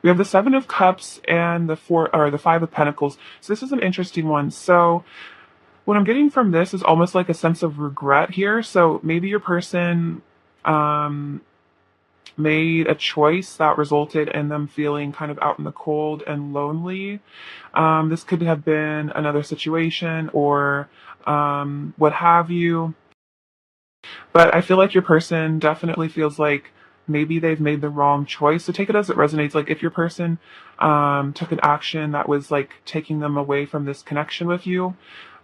We have the Seven of Cups and the Five of Pentacles. So this is an interesting one. So what I'm getting from this is almost like a sense of regret here. So maybe your person um, made a choice that resulted in them feeling kind of out in the cold and lonely. This could have been another situation or what have you. But I feel like your person definitely feels like maybe they've made the wrong choice. So take it as it resonates. Like if your person took an action that was like taking them away from this connection with you,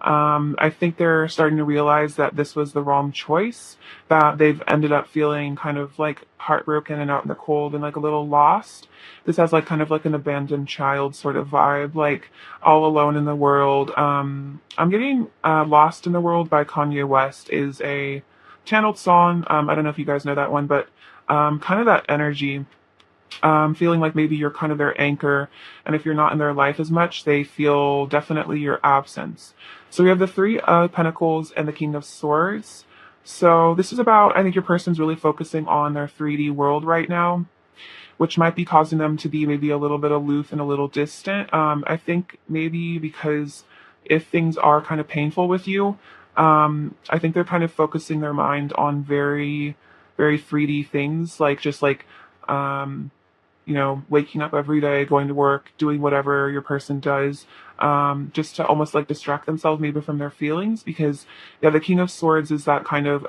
I think they're starting to realize that this was the wrong choice, that they've ended up feeling kind of like heartbroken and out in the cold and like a little lost. This has like kind of like an abandoned child sort of vibe, like all alone in the world. I'm getting Lost in the World by Kanye West is a channeled song. I don't know if you guys know that one, but kind of that energy, feeling like maybe you're kind of their anchor, and if you're not in their life as much, they feel definitely your absence. So we have the Three of Pentacles and the King of Swords. So this is about, I think your person's really focusing on their 3D world right now, which might be causing them to be maybe a little bit aloof and a little distant. I think maybe because if things are kind of painful with you, I think they're kind of focusing their mind on very, very 3D things, like just like, um, waking up every day, going to work, doing whatever your person does, just to almost like distract themselves maybe from their feelings. Because, yeah, the King of Swords is that kind of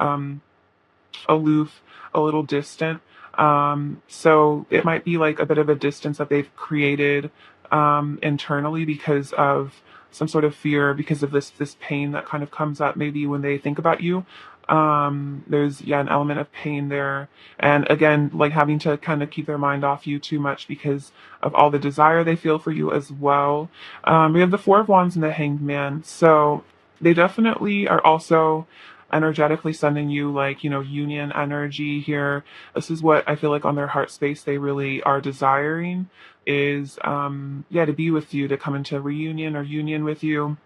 aloof, a little distant. So it might be like a bit of a distance that they've created internally because of some sort of fear, because of this pain that kind of comes up maybe when they think about you. There's an element of pain there, and again, like having to kind of keep their mind off you too much because of all the desire they feel for you as well. We have the Four of Wands and the Hanged Man, so they definitely are also energetically sending you like union energy here. This is what I feel like on their heart space they really are desiring, is to be with you, to come into reunion or union with you.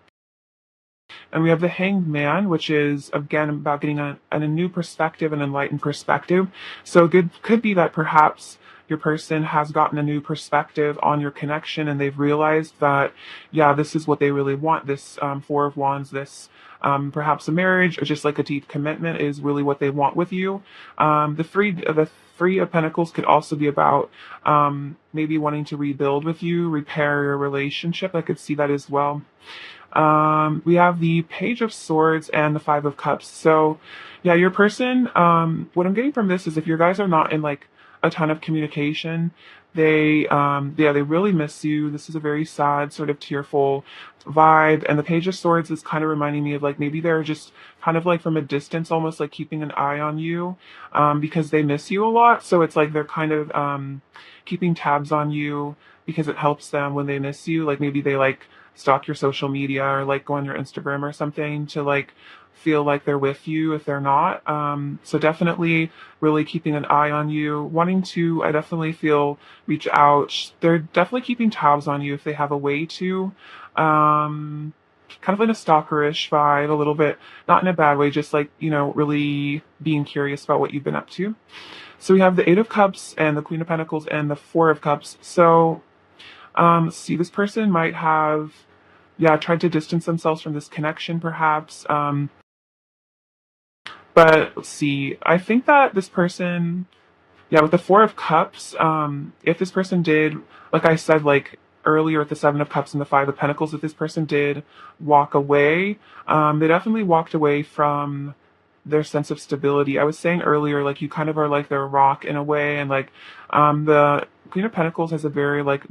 And we have the Hanged Man, which is again about getting a new perspective, an enlightened perspective. So good could be that perhaps your person has gotten a new perspective on your connection, and they've realized that, yeah, this is what they really want. This Four of Wands, this perhaps a marriage or just like a deep commitment is really what they want with you. The Three of Pentacles could also be about maybe wanting to rebuild with you, repair your relationship. I could see that as well. We have the Page of Swords and the Five of Cups. So, yeah, your person, what I'm getting from this is if your guys are not in like a ton of communication, they really miss you. This is a very sad, sort of tearful vibe. And the Page of Swords is kind of reminding me of like maybe they're just kind of like from a distance, almost like keeping an eye on you, because they miss you a lot. So it's like they're kind of, keeping tabs on you because it helps them when they miss you. Like maybe they like stalk your social media or like go on your Instagram or something to like feel like they're with you if they're not. So definitely really keeping an eye on you, wanting to, I definitely feel, reach out. They're definitely keeping tabs on you if they have a way to. Kind of in a stalkerish vibe, a little bit, not in a bad way, just like, really being curious about what you've been up to. So we have the Eight of Cups and the Queen of Pentacles and the Four of Cups. So see, this person might have, tried to distance themselves from this connection, perhaps. But let's see, I think that this person, with the Four of Cups, if this person did, like I said, like earlier with the Seven of Cups and the Five of Pentacles, if this person did walk away, they definitely walked away from their sense of stability. I was saying earlier, like you kind of are like their rock in a way, and like the Queen of Pentacles has a very like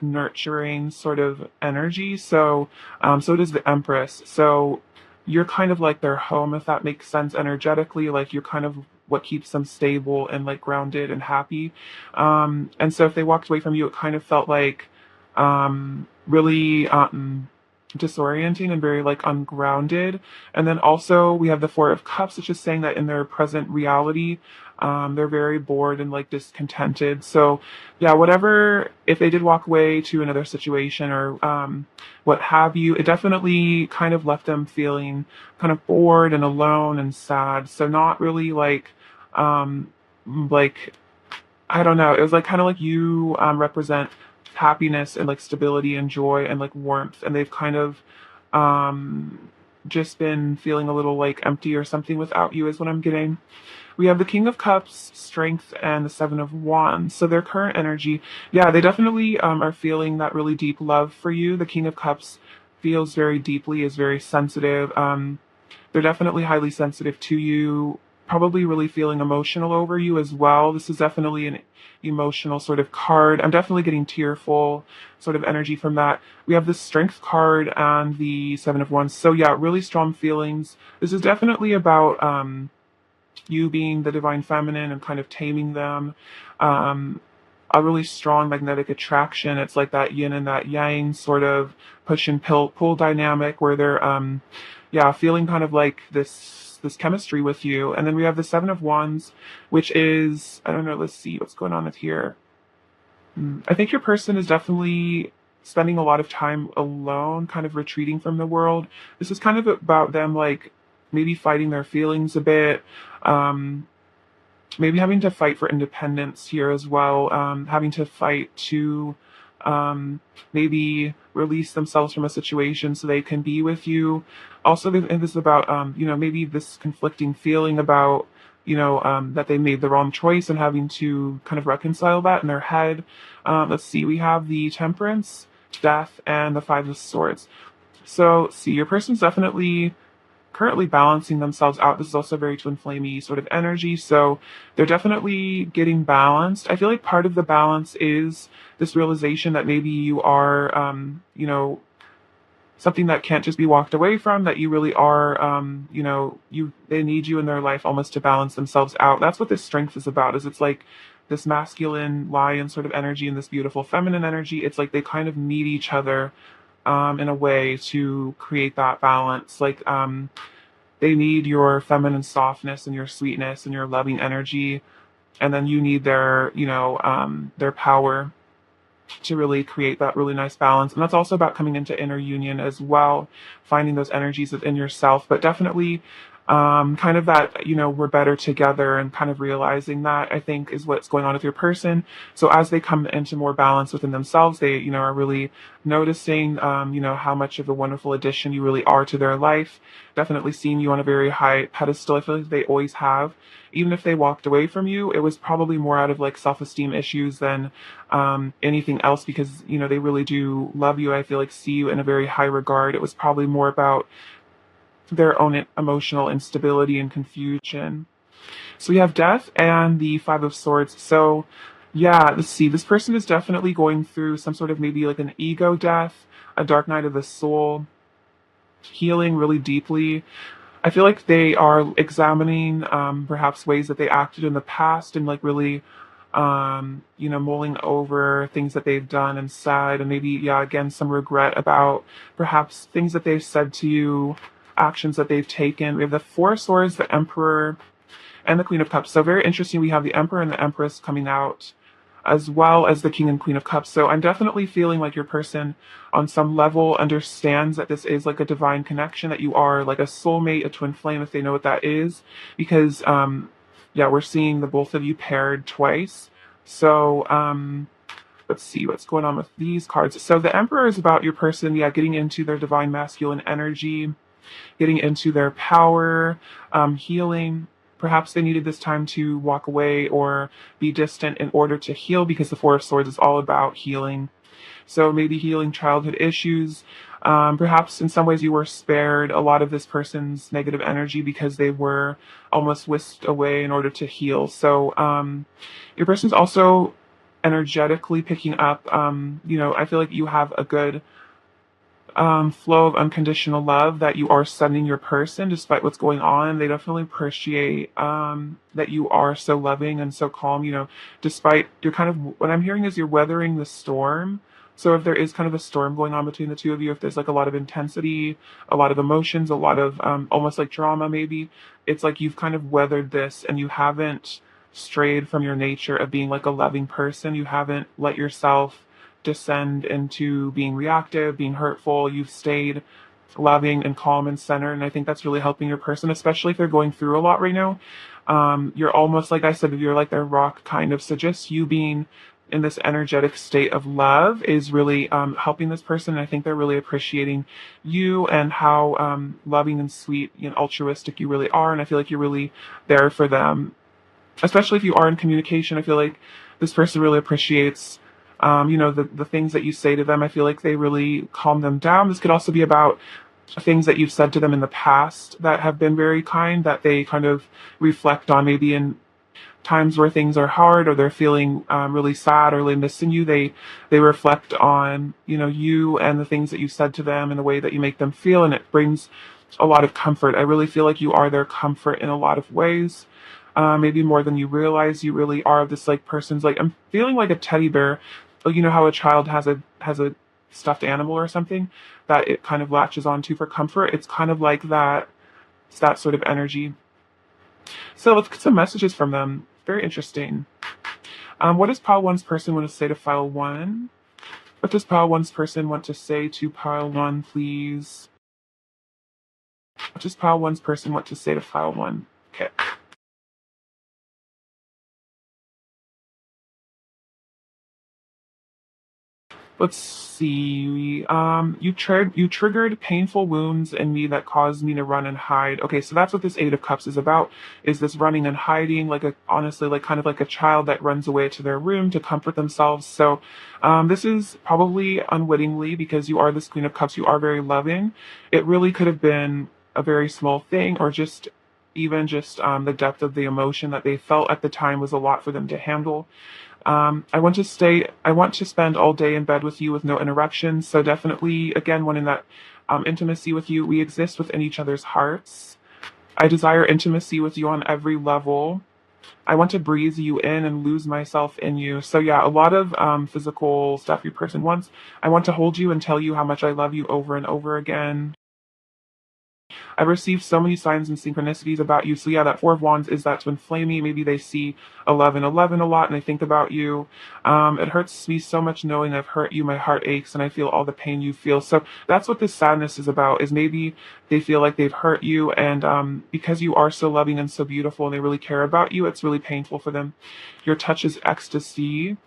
nurturing sort of energy. So so does the Empress. So you're kind of like their home, if that makes sense energetically. Like you're kind of what keeps them stable and like grounded and happy. And so if they walked away from you, it kind of felt like really disorienting and very like ungrounded. And then also we have the Four of Cups, which is saying that in their present reality, they're very bored and like discontented. So yeah, whatever, if they did walk away to another situation or what have you, it definitely kind of left them feeling kind of bored and alone and sad. So not really like I don't know. It was like kind of like you represent happiness and like stability and joy and like warmth, and they've kind of um, just been feeling a little like empty or something without you, is what I'm getting. We have the King of Cups, Strength, and the Seven of Wands. So their current energy, yeah, they definitely are feeling that really deep love for you. The King of Cups feels very deeply, is very sensitive. They're definitely highly sensitive to you, probably really feeling emotional over you as well. This is definitely an emotional sort of card. I'm definitely getting tearful sort of energy from that. We have the Strength card and the Seven of Wands. So yeah, really strong feelings. This is definitely about you being the divine feminine and kind of taming them. Um, a really strong magnetic attraction. It's like that yin and that yang sort of push and pull dynamic where they're, yeah, feeling kind of like this chemistry with you. And then we have the Seven of Wands, which is, I don't know, let's see what's going on with here. I think your person is definitely spending a lot of time alone, kind of retreating from the world. This is kind of about them like maybe fighting their feelings a bit, um, maybe having to fight for independence here as well, having to fight to um, maybe release themselves from a situation so they can be with you. Also, this is about, maybe this conflicting feeling about, that they made the wrong choice and having to kind of reconcile that in their head. Let's see, we have the Temperance, Death, and the Five of Swords. So, see, your person's definitely currently balancing themselves out. This is also very twin flamey sort of energy. So they're definitely getting balanced. I feel like part of the balance is this realization that maybe you are, something that can't just be walked away from, that you really are, they need you in their life almost to balance themselves out. That's what this Strength is about, is it's like this masculine lion sort of energy and this beautiful feminine energy. It's like they kind of need each other in a way to create that balance. Like, they need your feminine softness and your sweetness and your loving energy, and then you need their power to really create that really nice balance. And that's also about coming into inner union as well, finding those energies within yourself, but definitely kind of that, we're better together, and kind of realizing that, I think, is what's going on with your person. So as they come into more balance within themselves, they, are really noticing, how much of a wonderful addition you really are to their life. Definitely seeing you on a very high pedestal. I feel like they always have. Even if they walked away from you, it was probably more out of like self-esteem issues than anything else, because, they really do love you. I feel like see you in a very high regard. It was probably more about their own emotional instability and confusion. So we have Death and the Five of Swords. So yeah, let's see. This person is definitely going through some sort of maybe like an ego death, a dark night of the soul, healing really deeply. I feel like they are examining perhaps ways that they acted in the past, and like really mulling over things that they've done and said, and maybe, yeah, again, some regret about perhaps things that they've said to you, actions that they've taken. We have the Four of Swords, the Emperor, and the Queen of Cups. So very interesting. We have the Emperor and the Empress coming out, as well as the King and Queen of Cups. So I'm definitely feeling like your person on some level understands that this is like a divine connection, that you are like a soulmate, a twin flame, if they know what that is. Because yeah, we're seeing the both of you paired twice. So let's see what's going on with these cards. So the Emperor is about your person, yeah, getting into their divine masculine energy, getting into their power, healing. Perhaps they needed this time to walk away or be distant in order to heal, because the Four of Swords is all about healing. So maybe healing childhood issues. Perhaps in some ways you were spared a lot of this person's negative energy because they were almost whisked away in order to heal. So your person's also energetically picking up. I feel like you have a good flow of unconditional love that you are sending your person despite what's going on. They definitely appreciate that you are so loving and so calm, despite you're kind of, what I'm hearing is you're weathering the storm. So if there is kind of a storm going on between the two of you, if there's like a lot of intensity, a lot of emotions, a lot of almost like drama maybe, it's like you've kind of weathered this and you haven't strayed from your nature of being like a loving person. You haven't let yourself descend into being reactive, being hurtful. You've stayed loving and calm and centered. And I think that's really helping your person, especially if they're going through a lot right now. You're almost, like I said, you're like their rock kind of. So just you being in this energetic state of love is really helping this person. And I think they're really appreciating you and how loving and sweet and altruistic you really are. And I feel like you're really there for them, especially if you are in communication. I feel like this person really appreciates, the things that you say to them. I feel like they really calm them down. This could also be about things that you've said to them in the past that have been very kind, that they kind of reflect on maybe in times where things are hard or they're feeling really sad or really missing you. They reflect on you and the things that you said to them and the way that you make them feel, and it brings a lot of comfort. I really feel like you are their comfort in a lot of ways. Maybe more than you realize. You really are this like person's, like, I'm feeling like a teddy bear. Like, you know how a child has a stuffed animal or something that it kind of latches onto for comfort. It's kind of like that. It's that sort of energy. So let's get some messages from them. Very interesting. What does pile one's person want to say to file one? What does pile one's person want to say to pile one, please? What does pile one's person want to say to file one? Okay. Let's see. You triggered painful wounds in me that caused me to run and hide. Okay, so that's what this Eight of Cups is about. Is this running and hiding, like honestly, like kind of like a child that runs away to their room to comfort themselves. So, this is probably unwittingly, because you are this Queen of Cups. You are very loving. It really could have been a very small thing, or just even just the depth of the emotion that they felt at the time was a lot for them to handle. I want to spend all day in bed with you with no interruptions. So definitely, again, wanting that intimacy with you. We exist within each other's hearts. I desire intimacy with you on every level. I want to breathe you in and lose myself in you. So yeah, a lot of physical stuff your person wants. I want to hold you and tell you how much I love you over and over again. I've received so many signs and synchronicities about you. So yeah, that Four of Wands is that twin flamey. Maybe they see 1111 a lot and they think about you. It hurts me so much knowing I've hurt you. My heart aches and I feel all the pain you feel. So that's what this sadness is about, is maybe they feel like they've hurt you, and because you are so loving and so beautiful and they really care about you, it's really painful for them. Your touch is ecstasy.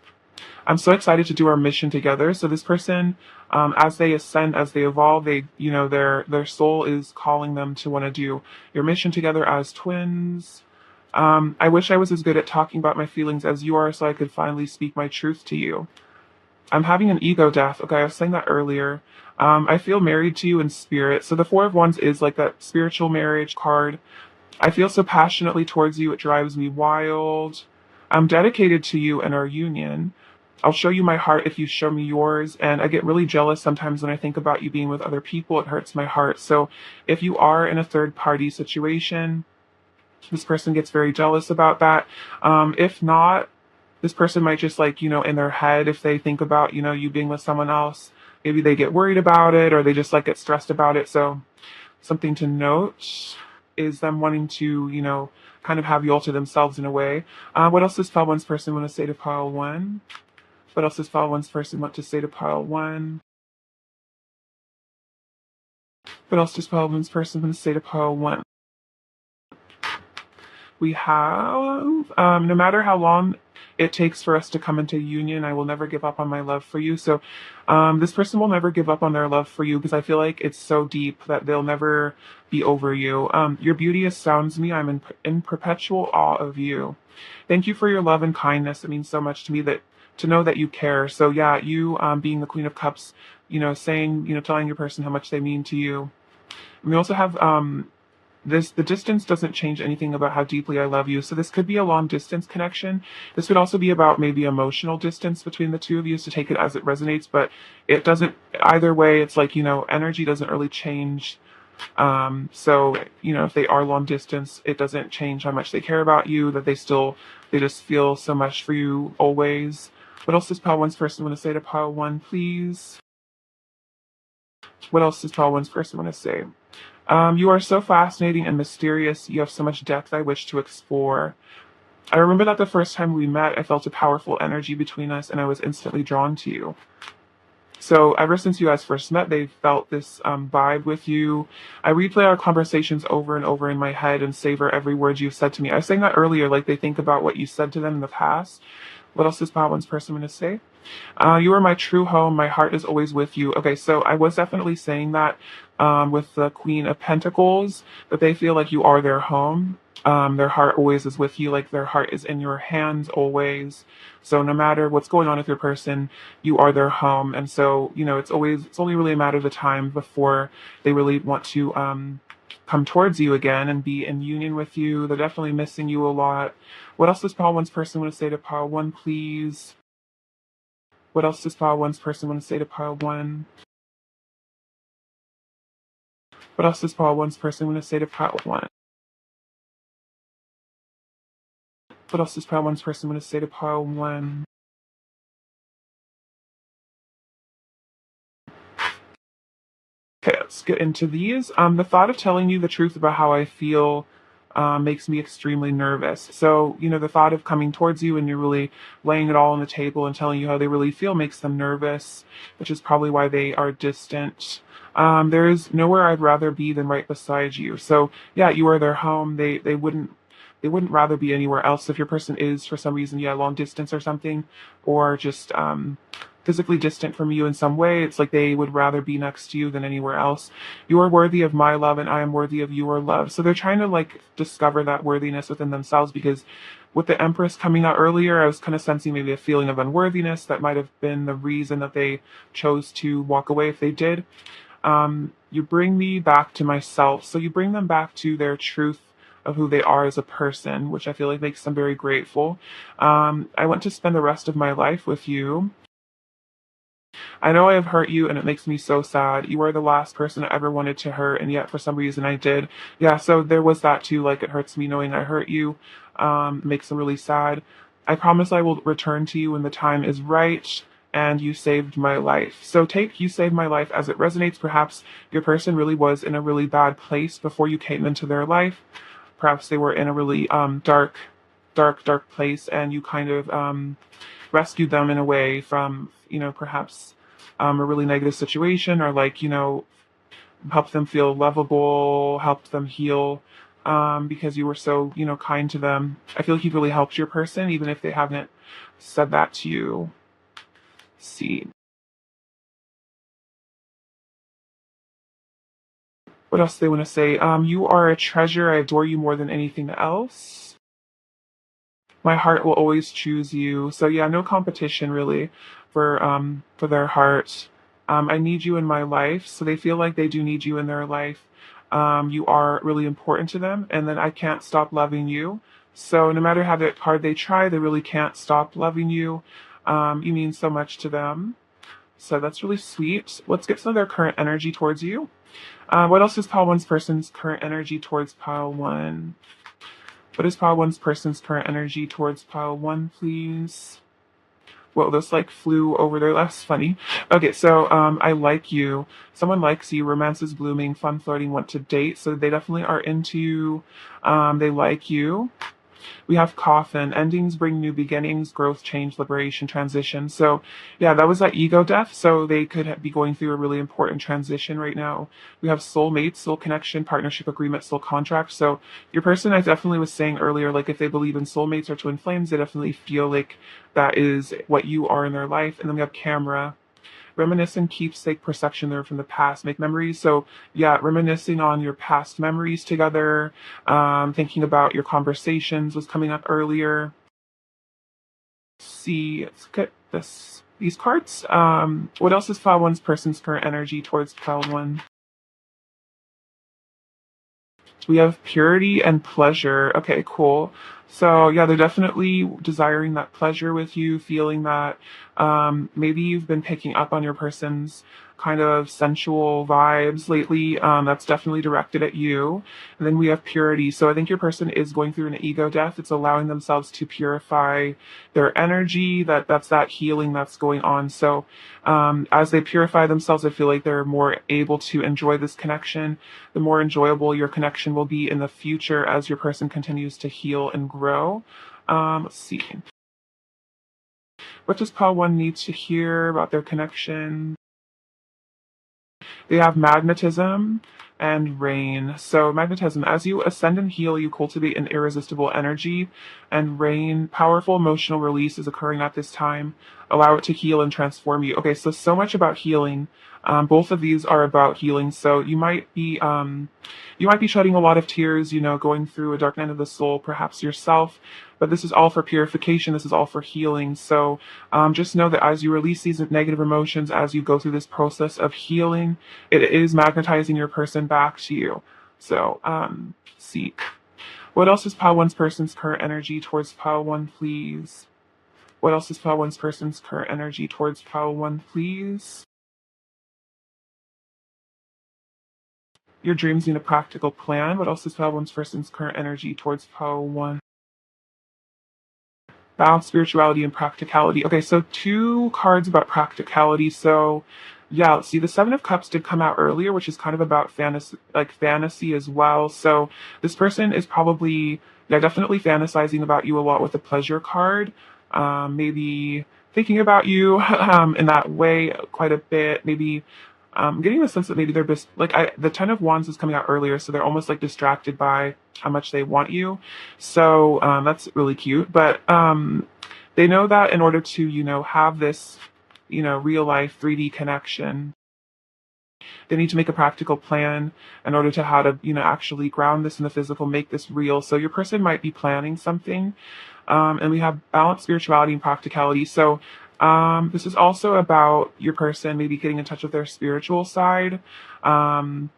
I'm so excited to do our mission together. So this person, as they ascend, as they evolve, their soul is calling them to want to do your mission together as twins. I wish I was as good at talking about my feelings as you are, so I could finally speak my truth to you. I'm having an ego death. Okay, I was saying that earlier. I feel married to you in spirit. So the Four of Wands is like that spiritual marriage card. I feel so passionately towards you, it drives me wild. I'm dedicated to you and our union. I'll show you my heart if you show me yours. And I get really jealous sometimes when I think about you being with other people. It hurts my heart. So if you are in a third party situation, this person gets very jealous about that. If not, this person might just, like, in their head, if they think about, you being with someone else, maybe they get worried about it, or they just like get stressed about it. So something to note is them wanting to, kind of have you all to themselves in a way. What else does pile one's person want to say to pile one? What else does pile one's person want to say to pile one? What else does pile one's person want to say to pile one? We have, no matter how long it takes for us to come into union, I will never give up on my love for you. So this person will never give up on their love for you, because I feel like it's so deep that they'll never be over you. Your beauty astounds me. I'm in perpetual awe of you. Thank you for your love and kindness. It means so much to me that to know that you care. So yeah, you being the Queen of Cups, saying, telling your person how much they mean to you. And we also have the distance doesn't change anything about how deeply I love you. So this could be a long distance connection. This would also be about maybe emotional distance between the two of you, so take it as it resonates, but it doesn't, either way, it's like, energy doesn't really change. So, if they are long distance, it doesn't change how much they care about you, that they just feel so much for you always. What else does pile one's person want to say to pile one, please? What else does pile one's person want to say? You are so fascinating and mysterious. You have so much depth I wish to explore. I remember that the first time we met, I felt a powerful energy between us and I was instantly drawn to you. So ever since you guys first met, they felt this vibe with you. I replay our conversations over and over in my head and savor every word you've said to me. I was saying that earlier, like they think about what you said to them in the past. What else does Power One's person want to say? You are my true home. My heart is always with you. Okay, so I was definitely saying that with the Queen of Pentacles, that they feel like you are their home. Their heart always is with you, like their heart is in your hands always. So no matter what's going on with your person, you are their home. And so, it's only really a matter of the time before they really want to come towards you again and be in union with you. They're definitely missing you a lot. What else does Power One's person want to say to Power One, please? What else does Power One's person want to say to Power One? What else does Power One's person want to say to Power One? What else does Power One's person want to say to Power One? Okay, let's get into these. The thought of telling you the truth about how I feel makes me extremely nervous. So, the thought of coming towards you and you're really laying it all on the table and telling you how they really feel makes them nervous, which is probably why they are distant. There is nowhere I'd rather be than right beside you. So, yeah, you are their home. They wouldn't rather be anywhere else. If your person is for some reason, yeah, long distance or something, or just physically distant from you in some way, it's like they would rather be next to you than anywhere else. You are worthy of my love and I am worthy of your love. So they're trying to like discover that worthiness within themselves, because with the Empress coming out earlier, I was kind of sensing maybe a feeling of unworthiness that might have been the reason that they chose to walk away if they did. You bring me back to myself. So you bring them back to their truth of who they are as a person, which I feel like makes them very grateful. I want to spend the rest of my life with you. I know I have hurt you and it makes me so sad. You are the last person I ever wanted to hurt, and yet for some reason I did. Yeah, so there was that too. Like, it hurts me knowing I hurt you. It makes them really sad. I promise I will return to you when the time is right, and you saved my life. So take you saved my life as it resonates. Perhaps your person really was in a really bad place before you came into their life. Perhaps they were in a really dark place, and you kind of rescued them in a way from, perhaps a really negative situation, or like, helped them feel lovable, helped them heal, because you were so, kind to them. I feel like you've really helped your person, even if they haven't said that to you. Let's see. What else do they want to say? You are a treasure. I adore you more than anything else. My heart will always choose you. So yeah, no competition really for their heart. I need you in my life, so they feel like they do need you in their life. You are really important to them, and then I can't stop loving you. So no matter how hard they try, they really can't stop loving you. You mean so much to them. So that's really sweet. Let's get some of their current energy towards you. What else is Pile One's person's current energy towards Pile One? What is Pile One's person's current energy towards Pile One, please? Well, this like flew over there. That's funny. Okay, so I like you. Someone likes you. Romance is blooming. Fun flirting. Want to date. So they definitely are into you. They like you. We have coffin. Endings bring new beginnings, growth, change, liberation, transition. So, yeah, that was that ego death. So they could be going through a really important transition right now. We have soulmates, soul connection, partnership agreement, soul contract. So your person, I definitely was saying earlier, like if they believe in soulmates or twin flames, they definitely feel like that is what you are in their life. And then we have camera. Reminiscent keepsake perception there from the past, make memories. So yeah, reminiscing on your past memories together, thinking about your conversations was coming up earlier. See, let's get these cards. What else is Pile One's person's current energy towards Pile One? We have purity and pleasure. Okay, cool. So yeah, they're definitely desiring that pleasure with you, feeling that maybe you've been picking up on your person's kind of sensual vibes lately. That's definitely directed at you. And then we have purity. So I think your person is going through an ego death. It's allowing themselves to purify their energy. That's that healing that's going on. So as they purify themselves, I feel like they're more able to enjoy this connection. The more enjoyable your connection will be in the future as your person continues to heal and grow. Let's see. What does Pile One need to hear about their connection? They have magnetism and rain. So magnetism, as you ascend and heal, you cultivate an irresistible energy, and rain, powerful emotional release is occurring at this time. Allow it to heal and transform you. Okay, so much about healing. Both of these are about healing. So you might be shedding a lot of tears, going through a dark night of the soul, perhaps yourself. But this is all for purification. This is all for healing. So just know that as you release these negative emotions, as you go through this process of healing, it is magnetizing your person back to you. So see. What else is Pile 1's person's current energy towards Pile 1, please? What else is Pile 1's person's current energy towards Pile 1, please? Your dreams need a practical plan. What else is Pile 1's person's current energy towards Pile 1? Balance, spirituality, and practicality. Okay, so two cards about practicality. So, yeah, let's see. The Seven of Cups did come out earlier, which is kind of about fantasy as well. So this person is probably, yeah, definitely fantasizing about you a lot with the Pleasure card. Maybe thinking about you in that way quite a bit. Maybe getting the sense that maybe they're the Ten of Wands is coming out earlier, so they're almost like distracted by how much they want you. So that's really cute. But they know that in order to, have this, real life 3D connection, they need to make a practical plan in order to how to, actually ground this in the physical, make this real. So your person might be planning something. And we have balance, spirituality, and practicality. So this is also about your person maybe getting in touch with their spiritual side. Um,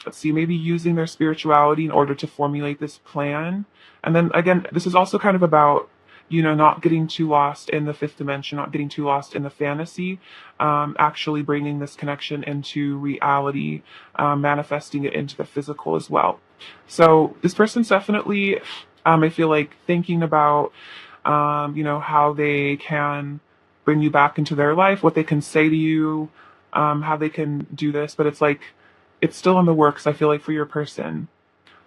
let's see, maybe using their spirituality in order to formulate this plan. And then again, this is also kind of about, not getting too lost in the fifth dimension, not getting too lost in the fantasy, actually bringing this connection into reality, manifesting it into the physical as well. So this person's definitely, I feel like, thinking about, how they can bring you back into their life, what they can say to you, how they can do this. But it's like, it's still in the works, I feel like, for your person.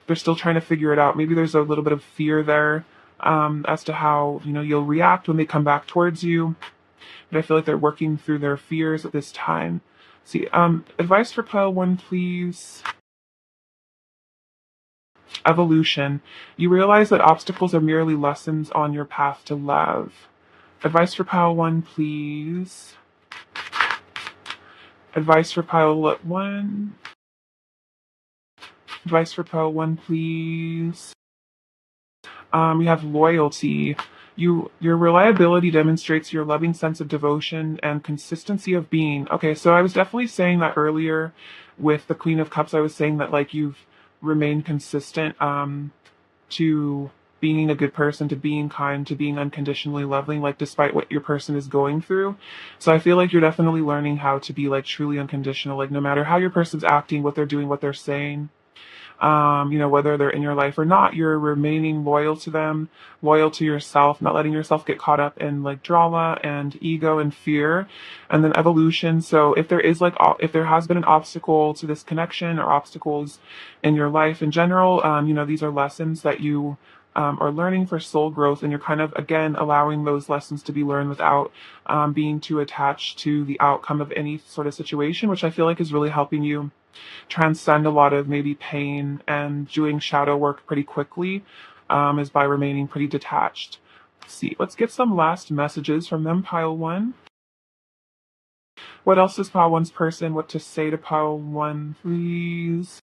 They're still trying to figure it out. Maybe there's a little bit of fear there as to how, you'll react when they come back towards you. But I feel like they're working through their fears at this time. See, advice for Pile 1, please. Evolution. You realize that obstacles are merely lessons on your path to love. Advice for Pile 1, please. Advice for Pile 1. Advice for Pile 1, please. We have loyalty. Your reliability demonstrates your loving sense of devotion and consistency of being. Okay, so I was definitely saying that earlier with the Queen of Cups. I was saying that like you've remained consistent to being a good person, to being kind, to being unconditionally loving, like despite what your person is going through. So I feel like you're definitely learning how to be like truly unconditional, like no matter how your person's acting, what they're doing, what they're saying, whether they're in your life or not, you're remaining loyal to them, loyal to yourself, not letting yourself get caught up in like drama and ego and fear. And then evolution. So if if there has been an obstacle to this connection or obstacles in your life in general, these are lessons that you are learning for soul growth, and you're kind of again allowing those lessons to be learned without being too attached to the outcome of any sort of situation, which I feel like is really helping you transcend a lot of maybe pain and doing shadow work pretty quickly, is by remaining pretty detached. Let's see, let's get some last messages from them, Pile 1. What else is Pile 1's person? What to say to Pile 1, please?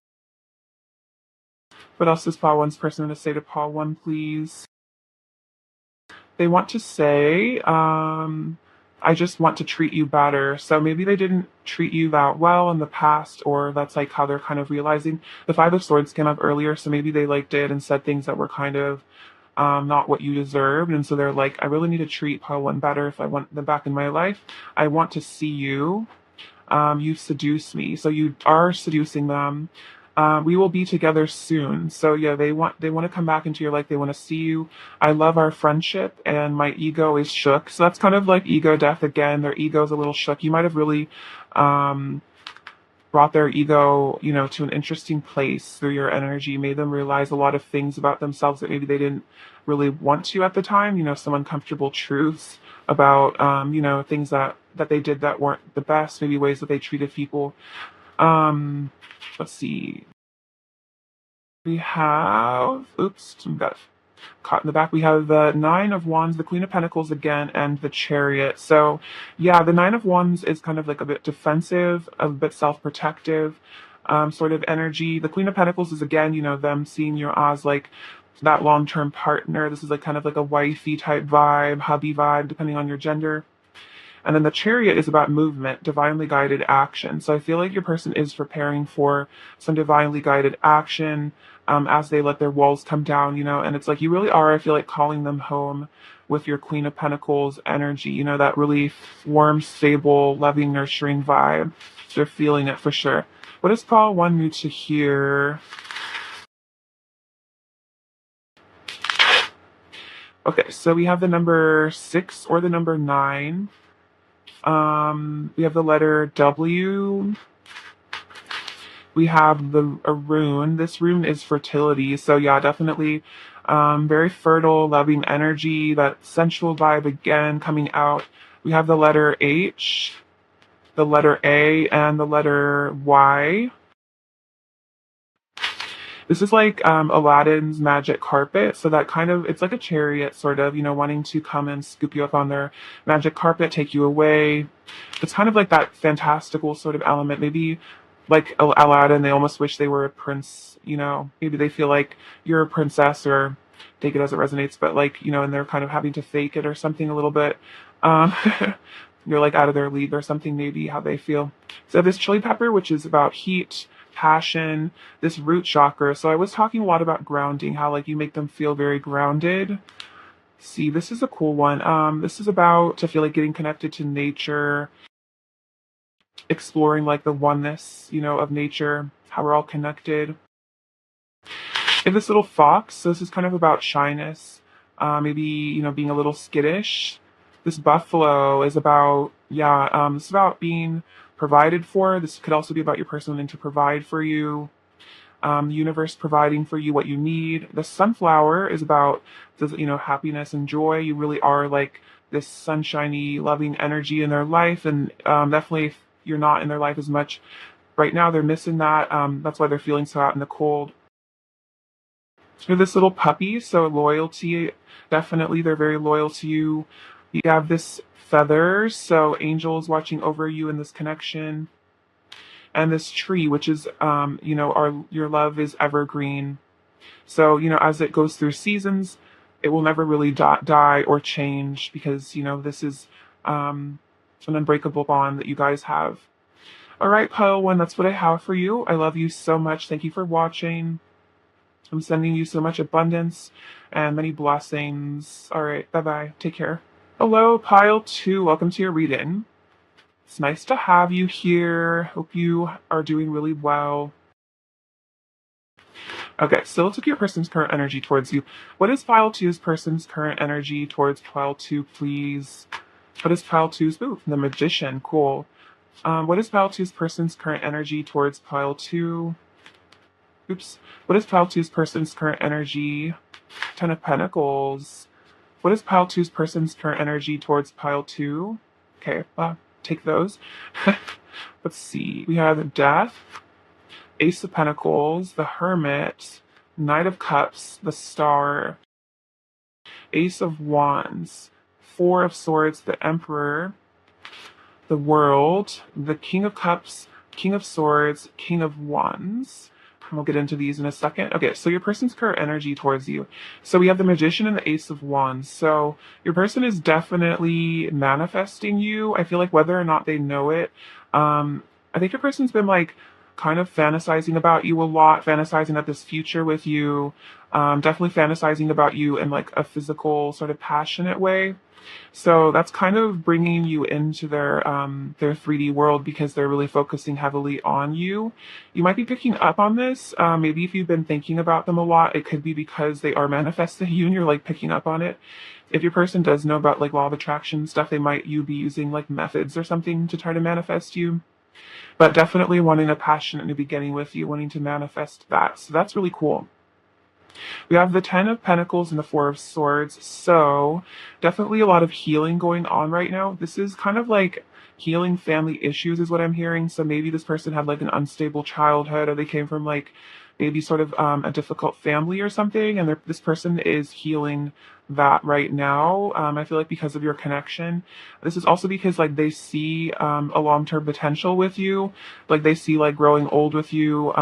What else is Pile 1's person going to say to Pile 1, please? They want to say, I just want to treat you better. So maybe they didn't treat you that well in the past, or that's like how they're kind of realizing. The Five of Swords came up earlier, so maybe they like did and said things that were kind of not what you deserved. And so they're like, I really need to treat Pile 1 better if I want them back in my life. I want to see you. You seduce me. So you are seducing them. We will be together soon. So yeah, they want to come back into your life. They want to see you. I love our friendship, and my ego is shook. So that's kind of like ego death again. Their ego is a little shook. You might have really brought their ego, to an interesting place through your energy, made them realize a lot of things about themselves that maybe they didn't really want to at the time, some uncomfortable truths about, things that they did that weren't the best, maybe ways that they treated people Um, let's see. We have, oops, got caught in the back. We have the Nine of Wands, the Queen of Pentacles again, and the Chariot. So, yeah, the Nine of Wands is kind of like a bit defensive, a bit self-protective, sort of energy. The Queen of Pentacles is again, them seeing you as like that long-term partner. This is like kind of like a wifey type vibe, hubby vibe, depending on your gender. And then the Chariot is about movement, divinely guided action. So I feel like your person is preparing for some divinely guided action as they let their walls come down, and it's like you really are, I feel like, calling them home with your Queen of Pentacles energy, that really warm, stable, loving, nurturing vibe. They're feeling it for sure. What does Paul want you to hear? Okay, so we have the number 6 or the number 9. We have the letter W. We have a rune. This rune is fertility. So yeah, definitely very fertile, loving energy, that sensual vibe again coming out. We have the letter H, the letter A, and the letter Y. This is like Aladdin's magic carpet. So that kind of, it's like a chariot sort of, wanting to come and scoop you up on their magic carpet, take you away. It's kind of like that fantastical sort of element. Maybe like Aladdin, they almost wish they were a prince, maybe they feel like you're a princess, or take it as it resonates, but like, and they're kind of having to fake it or something a little bit. Um, you're like out of their league or something, maybe how they feel. So this chili pepper, which is about heat, passion, this root chakra. So I was talking a lot about grounding, how like you make them feel very grounded. See, this is a cool one. This is about to feel like getting connected to nature, exploring like the oneness, of nature, how we're all connected. And this little fox, so this is kind of about shyness, maybe, being a little skittish. This buffalo is about, yeah, this is about being provided for. This could also be about your person wanting to provide for you. The universe providing for you what you need. The sunflower is about, happiness and joy. You really are like this sunshiny, loving energy in their life, and definitely if you're not in their life as much right now, they're missing that. That's why they're feeling so out in the cold. You're this little puppy, so loyalty, definitely they're very loyal to you. You have this feathers, so angels watching over you in this connection. And this tree, which is, your love is evergreen. So, as it goes through seasons, it will never really die or change because, this is an unbreakable bond that you guys have. All right, pile one, that's what I have for you. I love you so much. Thank you for watching. I'm sending you so much abundance and many blessings. All right, bye-bye. Take care. Hello, pile two. Welcome to your reading. It's nice to have you here. Hope you are doing really well. Okay, so let's look at your person's current energy towards you. What is pile two's person's current energy towards pile two, please? What is pile two's? Ooh, the Magician. Cool. What is pile two's person's current energy towards pile two? Oops. What is pile two's person's current energy? Ten of Pentacles. What is pile two's person's current energy towards pile two? Okay, take those. Let's see. We have Death, Ace of Pentacles, the Hermit, Knight of Cups, the Star, Ace of Wands, Four of Swords, the Emperor, the World, the King of Cups, King of Swords, King of Wands. And we'll get into these in a second. Okay, so your person's current energy towards you. So we have the Magician and the Ace of Wands. So your person is definitely manifesting you. I feel like whether or not they know it, I think your person's been like kind of fantasizing about you a lot, fantasizing about this future with you, definitely fantasizing about you in like a physical sort of passionate way. So that's kind of bringing you into their 3D world because they're really focusing heavily on you. You might be picking up on this. Maybe if you've been thinking about them a lot, it could be because they are manifesting you and you're like picking up on it. If your person does know about like law of attraction stuff, you be using like methods or something to try to manifest you. But definitely wanting a passionate new beginning with you, wanting to manifest that. So that's really cool. We have the Ten of Pentacles and the Four of Swords. So definitely a lot of healing going on right now. This is kind of like healing family issues is what I'm hearing. So maybe this person had like an unstable childhood, or they came from like maybe sort of a difficult family or something, and this person is healing that right now. I feel like because of your connection. This is also because like they see a long-term potential with you, like they see like growing old with you,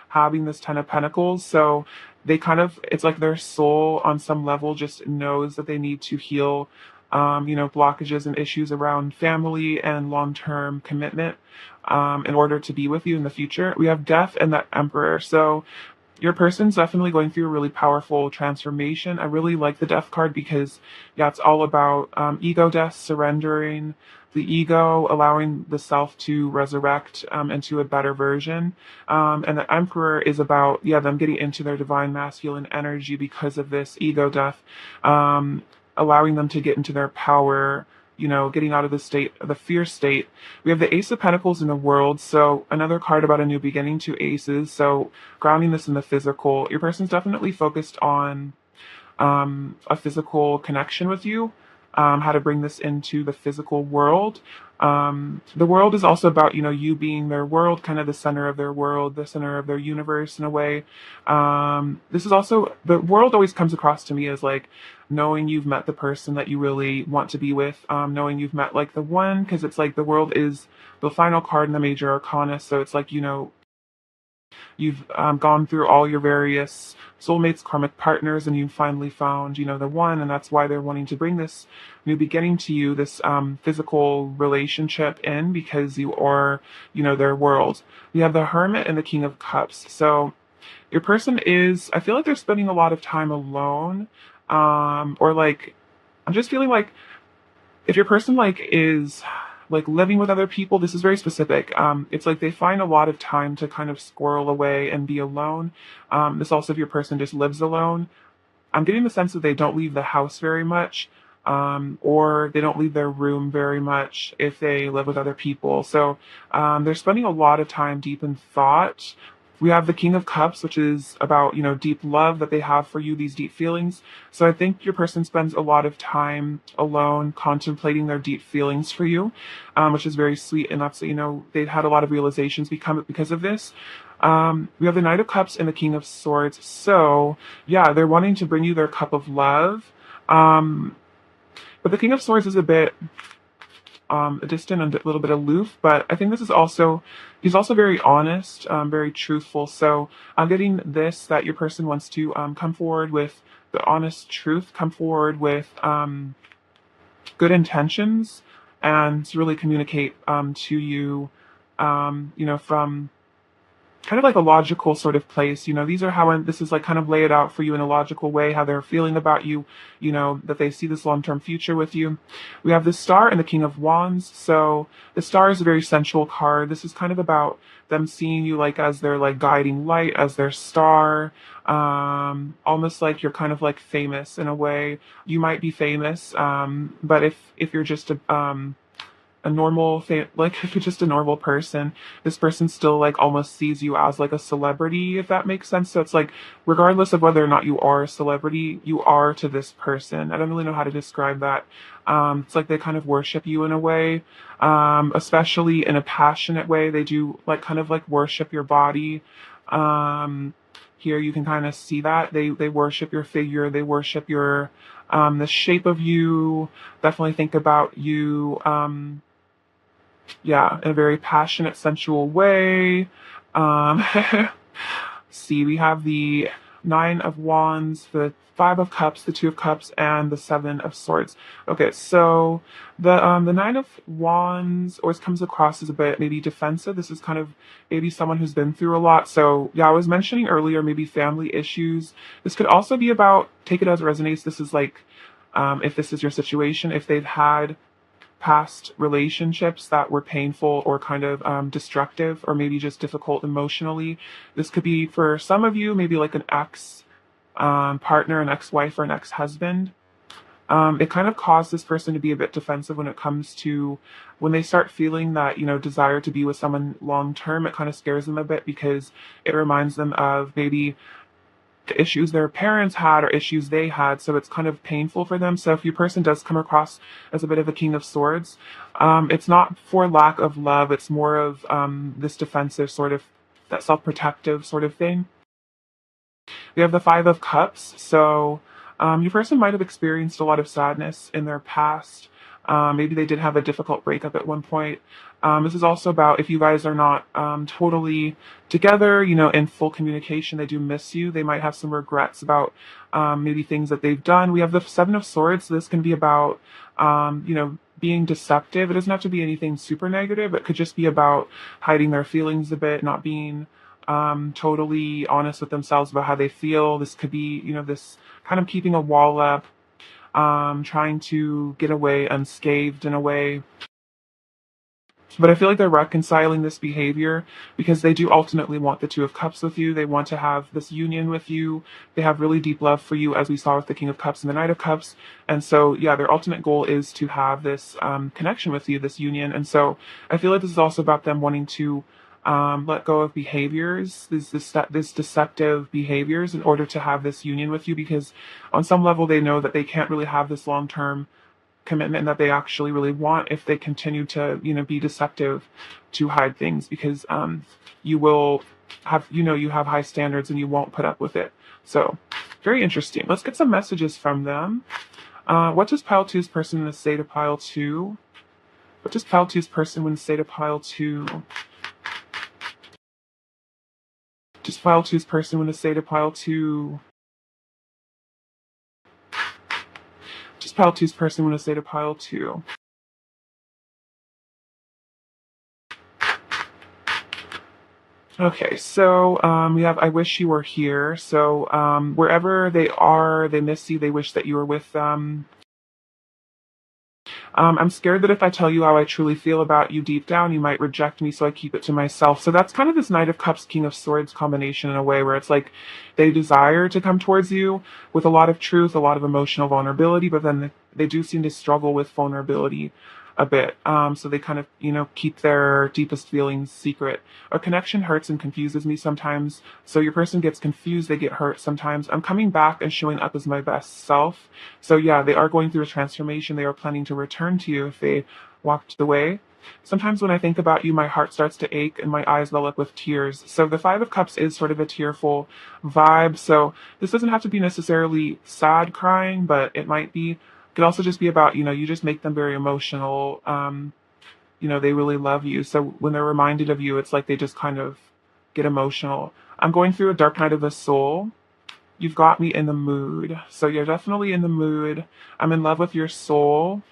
having this Ten of Pentacles. So they kind of, it's like their soul on some level just knows that they need to heal, blockages and issues around family and long-term commitment, in order to be with you in the future. We have Death and the Emperor. So your person's definitely going through a really powerful transformation. I really like the Death card because, yeah, it's all about ego death, surrendering the ego, allowing the self to resurrect into a better version. And the Emperor is about, yeah, them getting into their divine masculine energy because of this ego death, allowing them to get into their power, getting out of the fear state. We have the Ace of Pentacles in the World, so another card about a new beginning, two aces. So grounding this in the physical, your person's definitely focused on a physical connection with you, how to bring this into the physical world. The world is also about, you being their world, kind of the center of their world, the center of their universe in a way. This is also, the world always comes across to me as like knowing you've met the person that you really want to be with, knowing you've met like the one, because it's like the world is the final card in the major arcana. So it's like, you've gone through all your various soulmates, karmic partners, and you've finally found, the one, and that's why they're wanting to bring this new beginning to you, this physical relationship in, because you are, their world. We have the Hermit and the King of Cups. So your person is, I feel like they're spending a lot of time alone, or like, I'm just feeling like if your person like is like living with other people, this is very specific. It's like they find a lot of time to kind of squirrel away and be alone. This also if your person just lives alone. I'm getting the sense that they don't leave the house very much, or they don't leave their room very much if they live with other people. So they're spending a lot of time deep in thought. We have the King of Cups, which is about, deep love that they have for you, these deep feelings. So I think your person spends a lot of time alone contemplating their deep feelings for you, which is very sweet. And that's, they've had a lot of realizations because of this. We have the Knight of Cups and the King of Swords. So yeah, they're wanting to bring you their cup of love. But the King of Swords is a bit distant and a little bit aloof, but I think this is also, he's also very honest, very truthful. So I'm getting this, that your person wants to come forward with the honest truth, come forward with good intentions, and to really communicate to you, from kind of like a logical sort of place. These are how, this is like kind of lay it out for you in a logical way, how they're feeling about you, that they see this long-term future with you. We have the Star and the King of Wands. So the Star is a very sensual card. This is kind of about them seeing you like as their like guiding light, as their star, almost like you're kind of like famous in a way. You might be famous, but if you're just a normal like if you're just a normal person, this person still like almost sees you as like a celebrity, if that makes sense. So it's like regardless of whether or not you are a celebrity, you are to this person. I don't really know how to describe that. It's like they kind of worship you in a way, especially in a passionate way. They do like kind of like worship your body. Here you can kind of see that they worship your figure, they worship your the shape of you, definitely think about you, yeah, in a very passionate, sensual way. Um, see, we have the Nine of Wands, the Five of Cups, the Two of Cups, and the Seven of Swords. Okay, so the Nine of Wands always comes across as a bit maybe defensive. This is kind of maybe someone who's been through a lot. So yeah, I was mentioning earlier maybe family issues. This could also be about, take it as it resonates. This is like, if this is your situation, if they've had past relationships that were painful or kind of destructive, or maybe just difficult emotionally. This could be for some of you, maybe like an ex partner, an ex-wife, or an ex-husband. It kind of caused this person to be a bit defensive when it comes to when they start feeling that, desire to be with someone long term. It kind of scares them a bit because it reminds them of maybe the issues their parents had or issues they had, so it's kind of painful for them. So if your person does come across as a bit of a King of Swords, it's not for lack of love, it's more of this defensive sort of, that self-protective sort of thing. We have the Five of Cups. So your person might have experienced a lot of sadness in their past. Maybe they did have a difficult breakup at one point. This is also about if you guys are not totally together, in full communication, they do miss you. They might have some regrets about maybe things that they've done. We have the Seven of Swords. So this can be about, being deceptive. It doesn't have to be anything super negative. It could just be about hiding their feelings a bit, not being totally honest with themselves about how they feel. This could be, this kind of keeping a wall up, trying to get away unscathed in a way. But I feel like they're reconciling this behavior because they do ultimately want the Two of Cups with you. They want to have this union with you. They have really deep love for you, as we saw with the King of Cups and the Knight of Cups. And so, yeah, their ultimate goal is to have this connection with you, this union. And so I feel like this is also about them wanting to let go of behaviors, this deceptive behaviors, in order to have this union with you, because on some level they know that they can't really have this long-term commitment that they actually really want if they continue to be deceptive to hide things, because you will have you have high standards and you won't put up with it. So very interesting. Let's get some messages from them. What does pile two's person in the state of pile two? What does pile two's person in the state of pile two? Just pile two's person in the state of pile two? Just pile two's person in the state of pile two? Okay, so we have I wish you were here. So wherever they are, they miss you, they wish that you were with them. I'm scared that if I tell you how I truly feel about you deep down, you might reject me, so I keep it to myself. So that's kind of this Knight of Cups, King of Swords combination in a way, where it's like they desire to come towards you with a lot of truth, a lot of emotional vulnerability, but then they do seem to struggle with vulnerability a bit. So they kind of, keep their deepest feelings secret. A connection hurts and confuses me sometimes. So your person gets confused, they get hurt sometimes. I'm coming back and showing up as my best self. So yeah, they are going through a transformation. They are planning to return to you if they walked away. Sometimes when I think about you, my heart starts to ache and my eyes well up with tears. So the Five of Cups is sort of a tearful vibe. So this doesn't have to be necessarily sad crying, but it might be. It could also just be about, you just make them very emotional. They really love you. So when they're reminded of you, it's like they just kind of get emotional. I'm going through a dark night of the soul. You've got me in the mood. So you're definitely in the mood. I'm in love with your soul.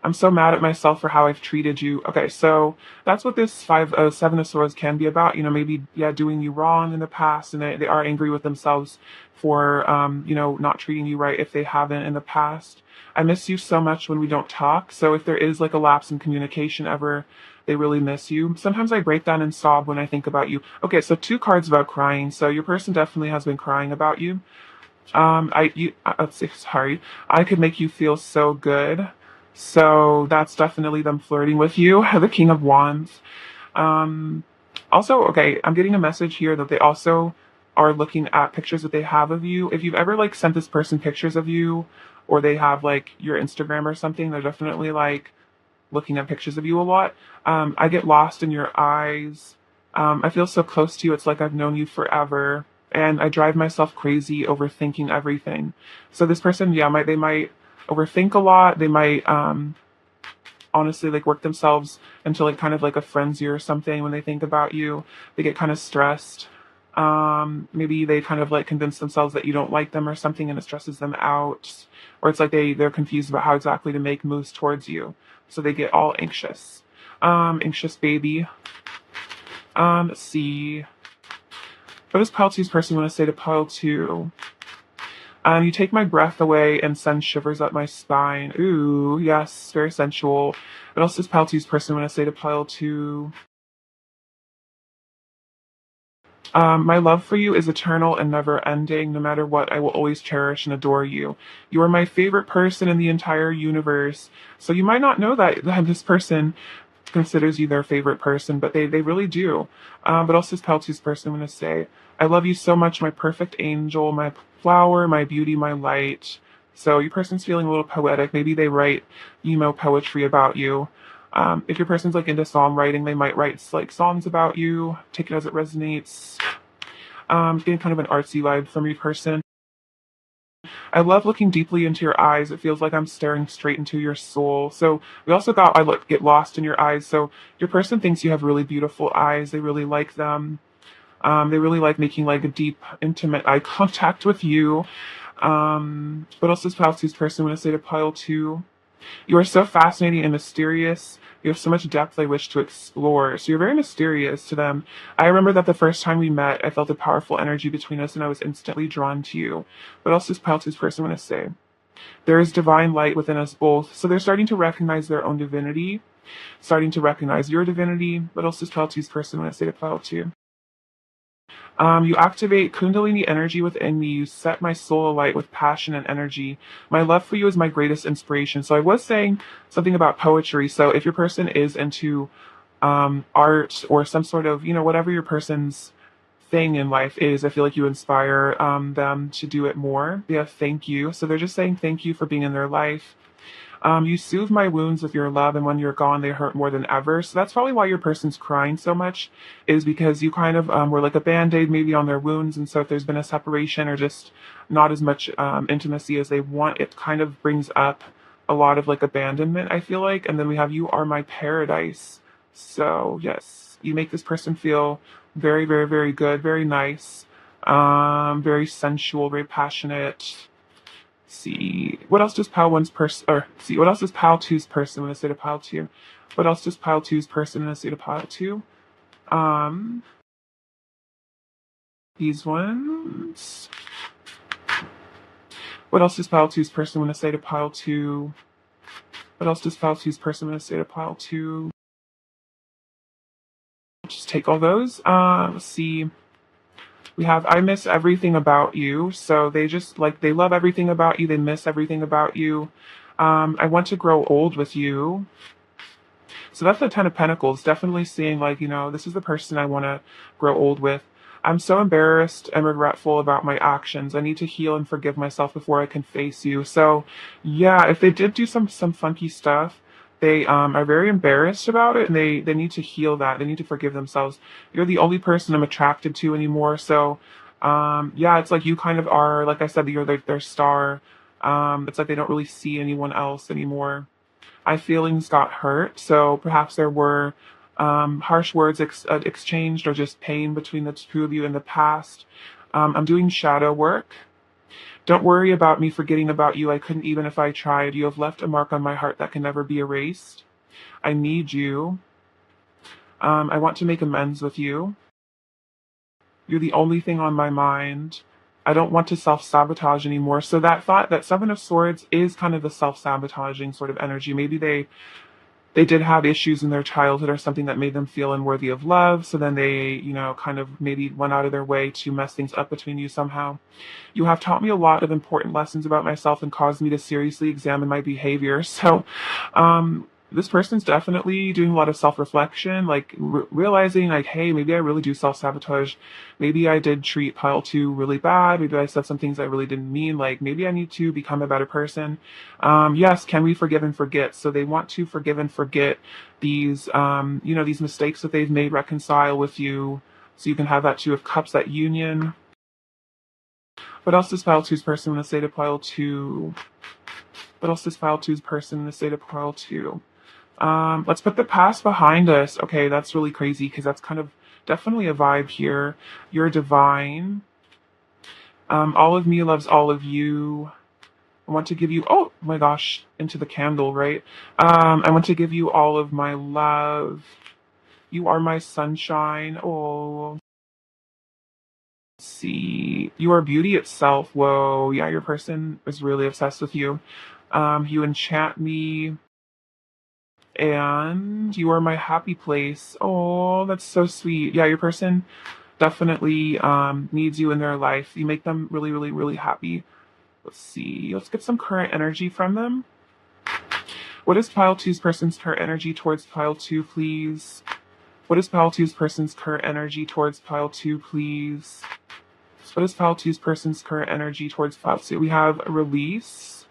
I'm so mad at myself for how I've treated you. Okay, so that's what this Seven of Swords can be about. Maybe, yeah, doing you wrong in the past, and they are angry with themselves for, not treating you right if they haven't in the past. I miss you so much when we don't talk. So if there is like a lapse in communication ever, they really miss you. Sometimes I break down and sob when I think about you. Okay, so two cards about crying. So your person definitely has been crying about you. Sorry, I could make you feel so good. So that's definitely them flirting with you. The King of Wands. Also, okay, I'm getting a message here that they also are looking at pictures that they have of you. If you've ever like sent this person pictures of you, or they have like your Instagram or something, they're definitely like looking at pictures of you a lot. I get lost in your eyes. I feel so close to you. It's like I've known you forever. And I drive myself crazy overthinking everything. So this person, yeah, they might overthink a lot. They might honestly like work themselves into like kind of like a frenzy or something when they think about you. They get kind of stressed. Maybe they kind of like convince themselves that you don't like them or something, and it stresses them out. Or it's like they're confused about how exactly to make moves towards you. So they get all anxious. Anxious baby. Let's see. What does pile two's person want to say to pile two? You take my breath away and send shivers up my spine. Ooh, yes, very sensual. What else does pile two's person want to say to pile two? My love for you is eternal and never ending. No matter what, I will always cherish and adore you. You are my favorite person in the entire universe. So you might not know that this person considers you their favorite person, but they really do. But also this pile two's person, I'm going to say, I love you so much, my perfect angel, my flower, my beauty, my light. So your person's feeling a little poetic. Maybe they write emo poetry about you. If your person's like into songwriting, they might write like songs about you. Take it as it resonates. Getting kind of an artsy vibe from your person. I love looking deeply into your eyes. It feels like I'm staring straight into your soul. So we also got get lost in your eyes. So your person thinks you have really beautiful eyes. They really like them. They really like making like a deep, intimate eye contact with you. What else does pile two's person want to say to pile two? You are so fascinating and mysterious. You have so much depth I wish to explore. So you're very mysterious to them. I remember that the first time we met, I felt a powerful energy between us and I was instantly drawn to you. What else does pile two's person want to say? There is divine light within us both. So they're starting to recognize their own divinity, starting to recognize your divinity. What else does pile two's person want to say to pile two? You activate Kundalini energy within me. You set my soul alight with passion and energy. My love for you is my greatest inspiration. So I was saying something about poetry. So if your person is into art or some sort of, whatever your person's thing in life is, I feel like you inspire them to do it more. Yeah, thank you. So they're just saying thank you for being in their life. You soothe my wounds with your love, and when you're gone, they hurt more than ever. So that's probably why your person's crying so much, is because you kind of were like a band-aid maybe on their wounds. And so if there's been a separation or just not as much intimacy as they want, it kind of brings up a lot of like abandonment, I feel like. And then we have you are my paradise. So yes, you make this person feel very, very, very good, very nice, very sensual, very passionate. See what else does pile one's person, or see what else does pile two's person want to say to pile two? What else does pile two's person want to say to pile two? Um, these ones. What else does pile two's person want to say to pile two? What else does pile two's person want to say to pile two? Just take all those. Let's see. We have I miss everything about you. So they just like they love everything about you. They miss everything about you. I want to grow old with you. So that's the Ten of Pentacles, definitely seeing like, this is the person I want to grow old with. I'm so embarrassed and regretful about my actions. I need to heal and forgive myself before I can face you. So yeah, if they did do some funky stuff, they are very embarrassed about it and they need to heal that. They need to forgive themselves. You're the only person I'm attracted to anymore. So yeah, it's like you kind of are, like I said, you're their star. It's like they don't really see anyone else anymore. My feelings got hurt, so perhaps there were harsh words exchanged or just pain between the two of you in the past. I'm doing shadow work. Don't worry about me forgetting about you. I couldn't even if I tried. You have left a mark on my heart that can never be erased. I need you. I want to make amends with you. You're the only thing on my mind. I don't want to self-sabotage anymore. So that thought, that Seven of Swords is kind of the self-sabotaging sort of energy. Maybe they did have issues in their childhood or something that made them feel unworthy of love. So then they, kind of maybe went out of their way to mess things up between you somehow. You have taught me a lot of important lessons about myself and caused me to seriously examine my behavior. So, this person's definitely doing a lot of self-reflection, like realizing like, hey, maybe I really do self-sabotage. Maybe I did treat pile two really bad. Maybe I said some things I really didn't mean. Like maybe I need to become a better person. Yes, can we forgive and forget? So they want to forgive and forget these, these mistakes that they've made, reconcile with you. So you can have that Two of Cups, that union. What else does pile two's person want to say to pile two? What else does pile two's person want to say to pile two? Let's put the past behind us. Okay, that's really crazy because that's kind of definitely a vibe here. You're divine. All of me loves all of you. I want to give you, oh my gosh, into the candle, right? I want to give you all of my love. You are my sunshine. Oh, see, you are beauty itself. Whoa, yeah, your person is really obsessed with you. You enchant me. And you are my happy place. Oh, that's so sweet. Yeah, your person definitely needs you in their life. You make them really, really, really happy. Let's see. Let's get some current energy from them. What is pile two's person's current energy towards pile two, please? What is pile two's person's current energy towards pile two, please? What is pile two's person's current energy towards pile two? We have a release.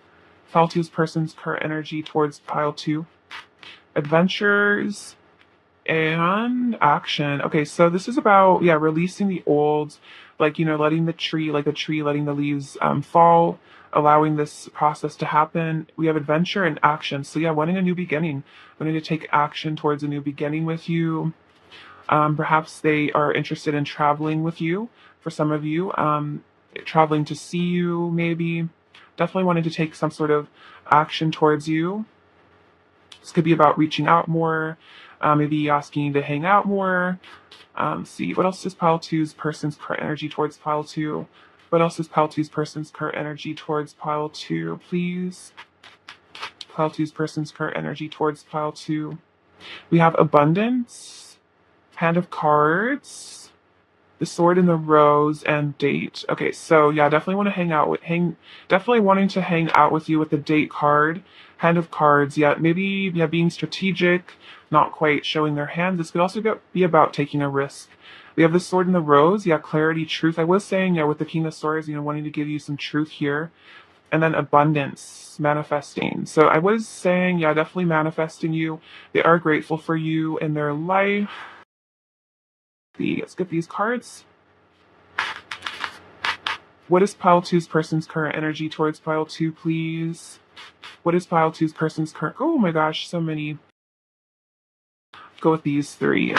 Pile two's person's current energy towards pile two. Adventures and action. Okay, so this is about, yeah, releasing the old, like, letting the tree, like a tree, letting the leaves fall, allowing this process to happen. We have adventure and action. So yeah, wanting a new beginning, wanting to take action towards a new beginning with you. Perhaps they are interested in traveling with you. For some of you, traveling to see you, maybe. Definitely wanting to take some sort of action towards you. This could be about reaching out more, maybe asking you to hang out more. See, what else is pile two's person's current energy towards pile two? What else is pile two's person's current energy towards pile two, please? Pile two's person's current energy towards pile two. We have abundance, hand of cards, the sword and the rose, and date. Okay, so yeah, definitely want to definitely wanting to hang out with you with the date card, hand of cards. Yeah, maybe, yeah, being strategic, not quite showing their hands. This could also be about taking a risk. We have the sword and the rose. Yeah, clarity, truth. I was saying, yeah, with the king of swords, wanting to give you some truth here. And then abundance, manifesting. So I was saying, yeah, definitely manifesting you. They are grateful for you in their life. Let's get these cards. What is pile two's person's current energy towards pile two, please? What is pile two's person's current? Oh my gosh, so many. Go with these three.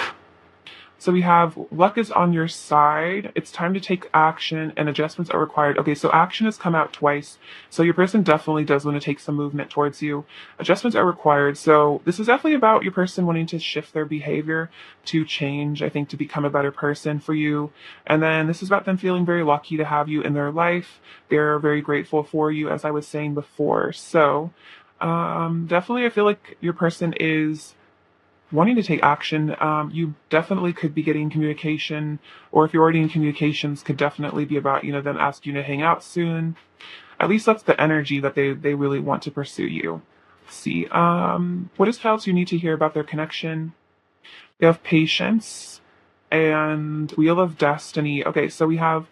So we have luck is on your side. It's time to take action and adjustments are required. Okay, so action has come out twice. So your person definitely does want to take some movement towards you. Adjustments are required. So this is definitely about your person wanting to shift their behavior to change, I think, to become a better person for you. And then this is about them feeling very lucky to have you in their life. They're very grateful for you, as I was saying before. So definitely I feel like your person is wanting to take action. You definitely could be getting communication, or if you're already in communications, could definitely be about, them asking you to hang out soon. At least that's the energy that they really want to pursue you. Let's see. What else you need to hear about their connection? They have patience and Wheel of Destiny. Okay, so we have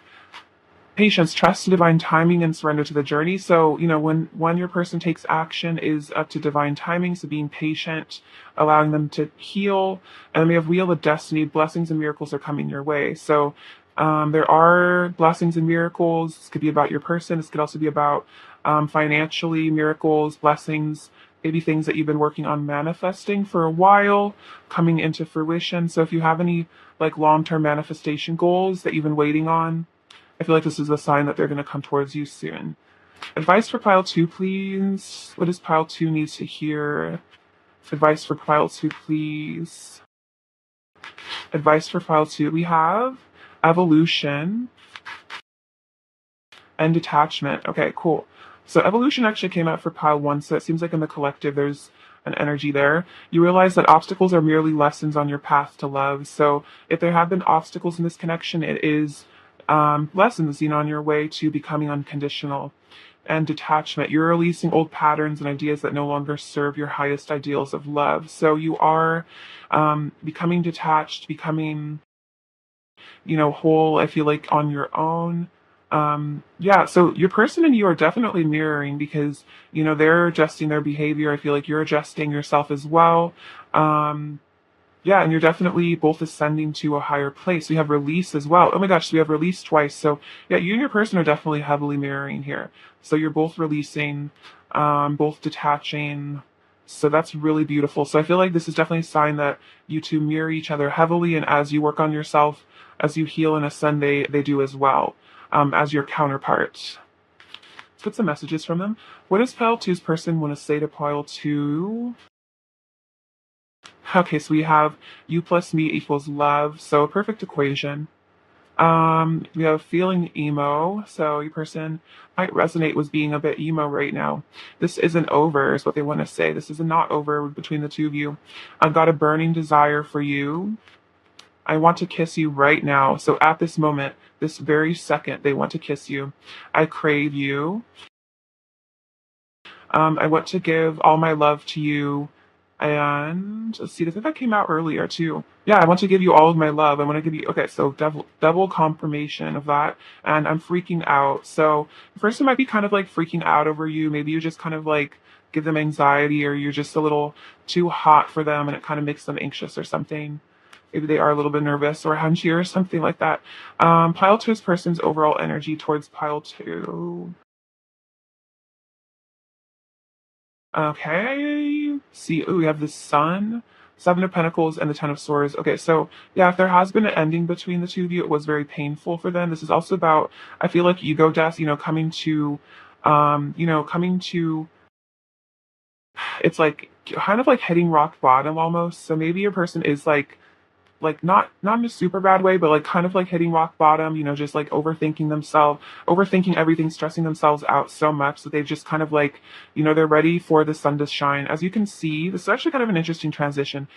patience, trust to divine timing, and surrender to the journey. So, when your person takes action is up to divine timing. So being patient, allowing them to heal. And then we have Wheel of Destiny, blessings and miracles are coming your way. So there are blessings and miracles. This could be about your person. This could also be about financially, miracles, blessings, maybe things that you've been working on manifesting for a while, coming into fruition. So if you have any like long-term manifestation goals that you've been waiting on, I feel like this is a sign that they're going to come towards you soon. Advice for pile two, please. What does pile two need to hear? Advice for pile two, please. Advice for pile two. We have evolution and detachment. Okay, cool. So evolution actually came out for pile one. So it seems like in the collective, there's an energy there. You realize that obstacles are merely lessons on your path to love. So if there have been obstacles in this connection, it is lessons, on your way to becoming unconditional. And detachment, you're releasing old patterns and ideas that no longer serve your highest ideals of love. So you are becoming detached, becoming, whole, I feel like, on your own. Yeah, so your person and you are definitely mirroring because, they're adjusting their behavior. I feel like you're adjusting yourself as well. Yeah, and you're definitely both ascending to a higher place. We have release as well. Oh my gosh, so we have release twice. So yeah, you and your person are definitely heavily mirroring here. So you're both releasing, both detaching. So that's really beautiful. So I feel like this is definitely a sign that you two mirror each other heavily, and as you work on yourself, as you heal and ascend, they do as well, as your counterpart. Let's get some messages from them. What does pile two's person want to say to pile two? Okay, so we have you plus me equals love, so a perfect equation. We have feeling emo, so your person might resonate with being a bit emo right now. This isn't over, is what they want to say. This is not over between the two of you. I've got a burning desire for you. I want to kiss you right now. So at this moment, this very second, they want to kiss you. I crave you. I want to give all my love to you. And let's see, I think that came out earlier too. Yeah, I want to give you all of my love. I want to give you, okay, so double confirmation of that. And I'm freaking out. So the person might be kind of like freaking out over you. Maybe you just kind of like give them anxiety, or you're just a little too hot for them and it kind of makes them anxious or something. Maybe they are a little bit nervous or hunchy or something like that. Pile two is person's overall energy towards pile two. Okay. See, ooh, we have the Sun, Seven of Pentacles, and the Ten of Swords. Okay, so yeah, if there has been an ending between the two of you, it was very painful for them. This is also about, I feel like ego death, coming to, coming to, it's like kind of like hitting rock bottom almost. So maybe your person is like not in a super bad way, but like kind of like hitting rock bottom, just like overthinking themselves, overthinking everything, stressing themselves out so much that they've just kind of like, they're ready for the sun to shine. As you can see, this is actually kind of an interesting transition,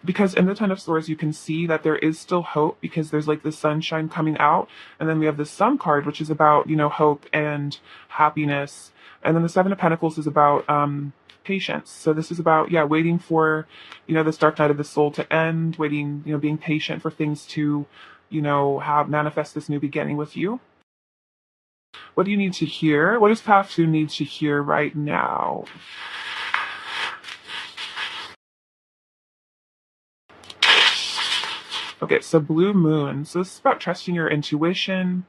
because in the Ten of Swords you can see that there is still hope, because there's like the sunshine coming out, and then we have the Sun card, which is about hope and happiness, and then the Seven of Pentacles is about patience. So this is about, yeah, waiting for this dark night of the soul to end, waiting, being patient for things to have manifest this new beginning with you. What do you need to hear? What does path 2 need to hear right now? Okay, so blue moon. So this is about trusting your intuition.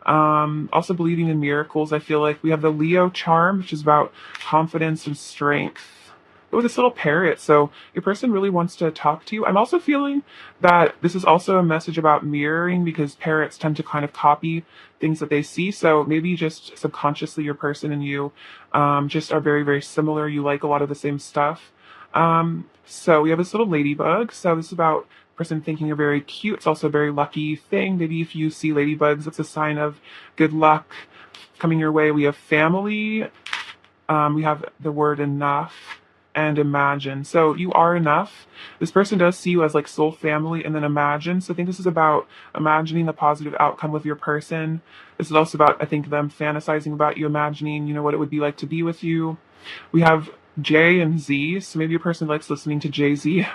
Also believing in miracles. I feel like we have the Leo charm, which is about confidence and strength. Oh, this little parrot. So your person really wants to talk to you. I'm also feeling that this is also a message about mirroring, because parrots tend to kind of copy things that they see. So maybe just subconsciously your person and you just are very, very similar. You like a lot of the same stuff. So we have this little ladybug. So this is about person thinking you're very cute. It's also a very lucky thing. Maybe if you see ladybugs, it's a sign of good luck coming your way. We have family. We have the word enough and imagine. So you are enough. This person does see you as like soul family, and then imagine. So I think this is about imagining the positive outcome with your person. This is also about, I think, them fantasizing about you, imagining, what it would be like to be with you. We have J and Z. So maybe your person likes listening to Jay-Z.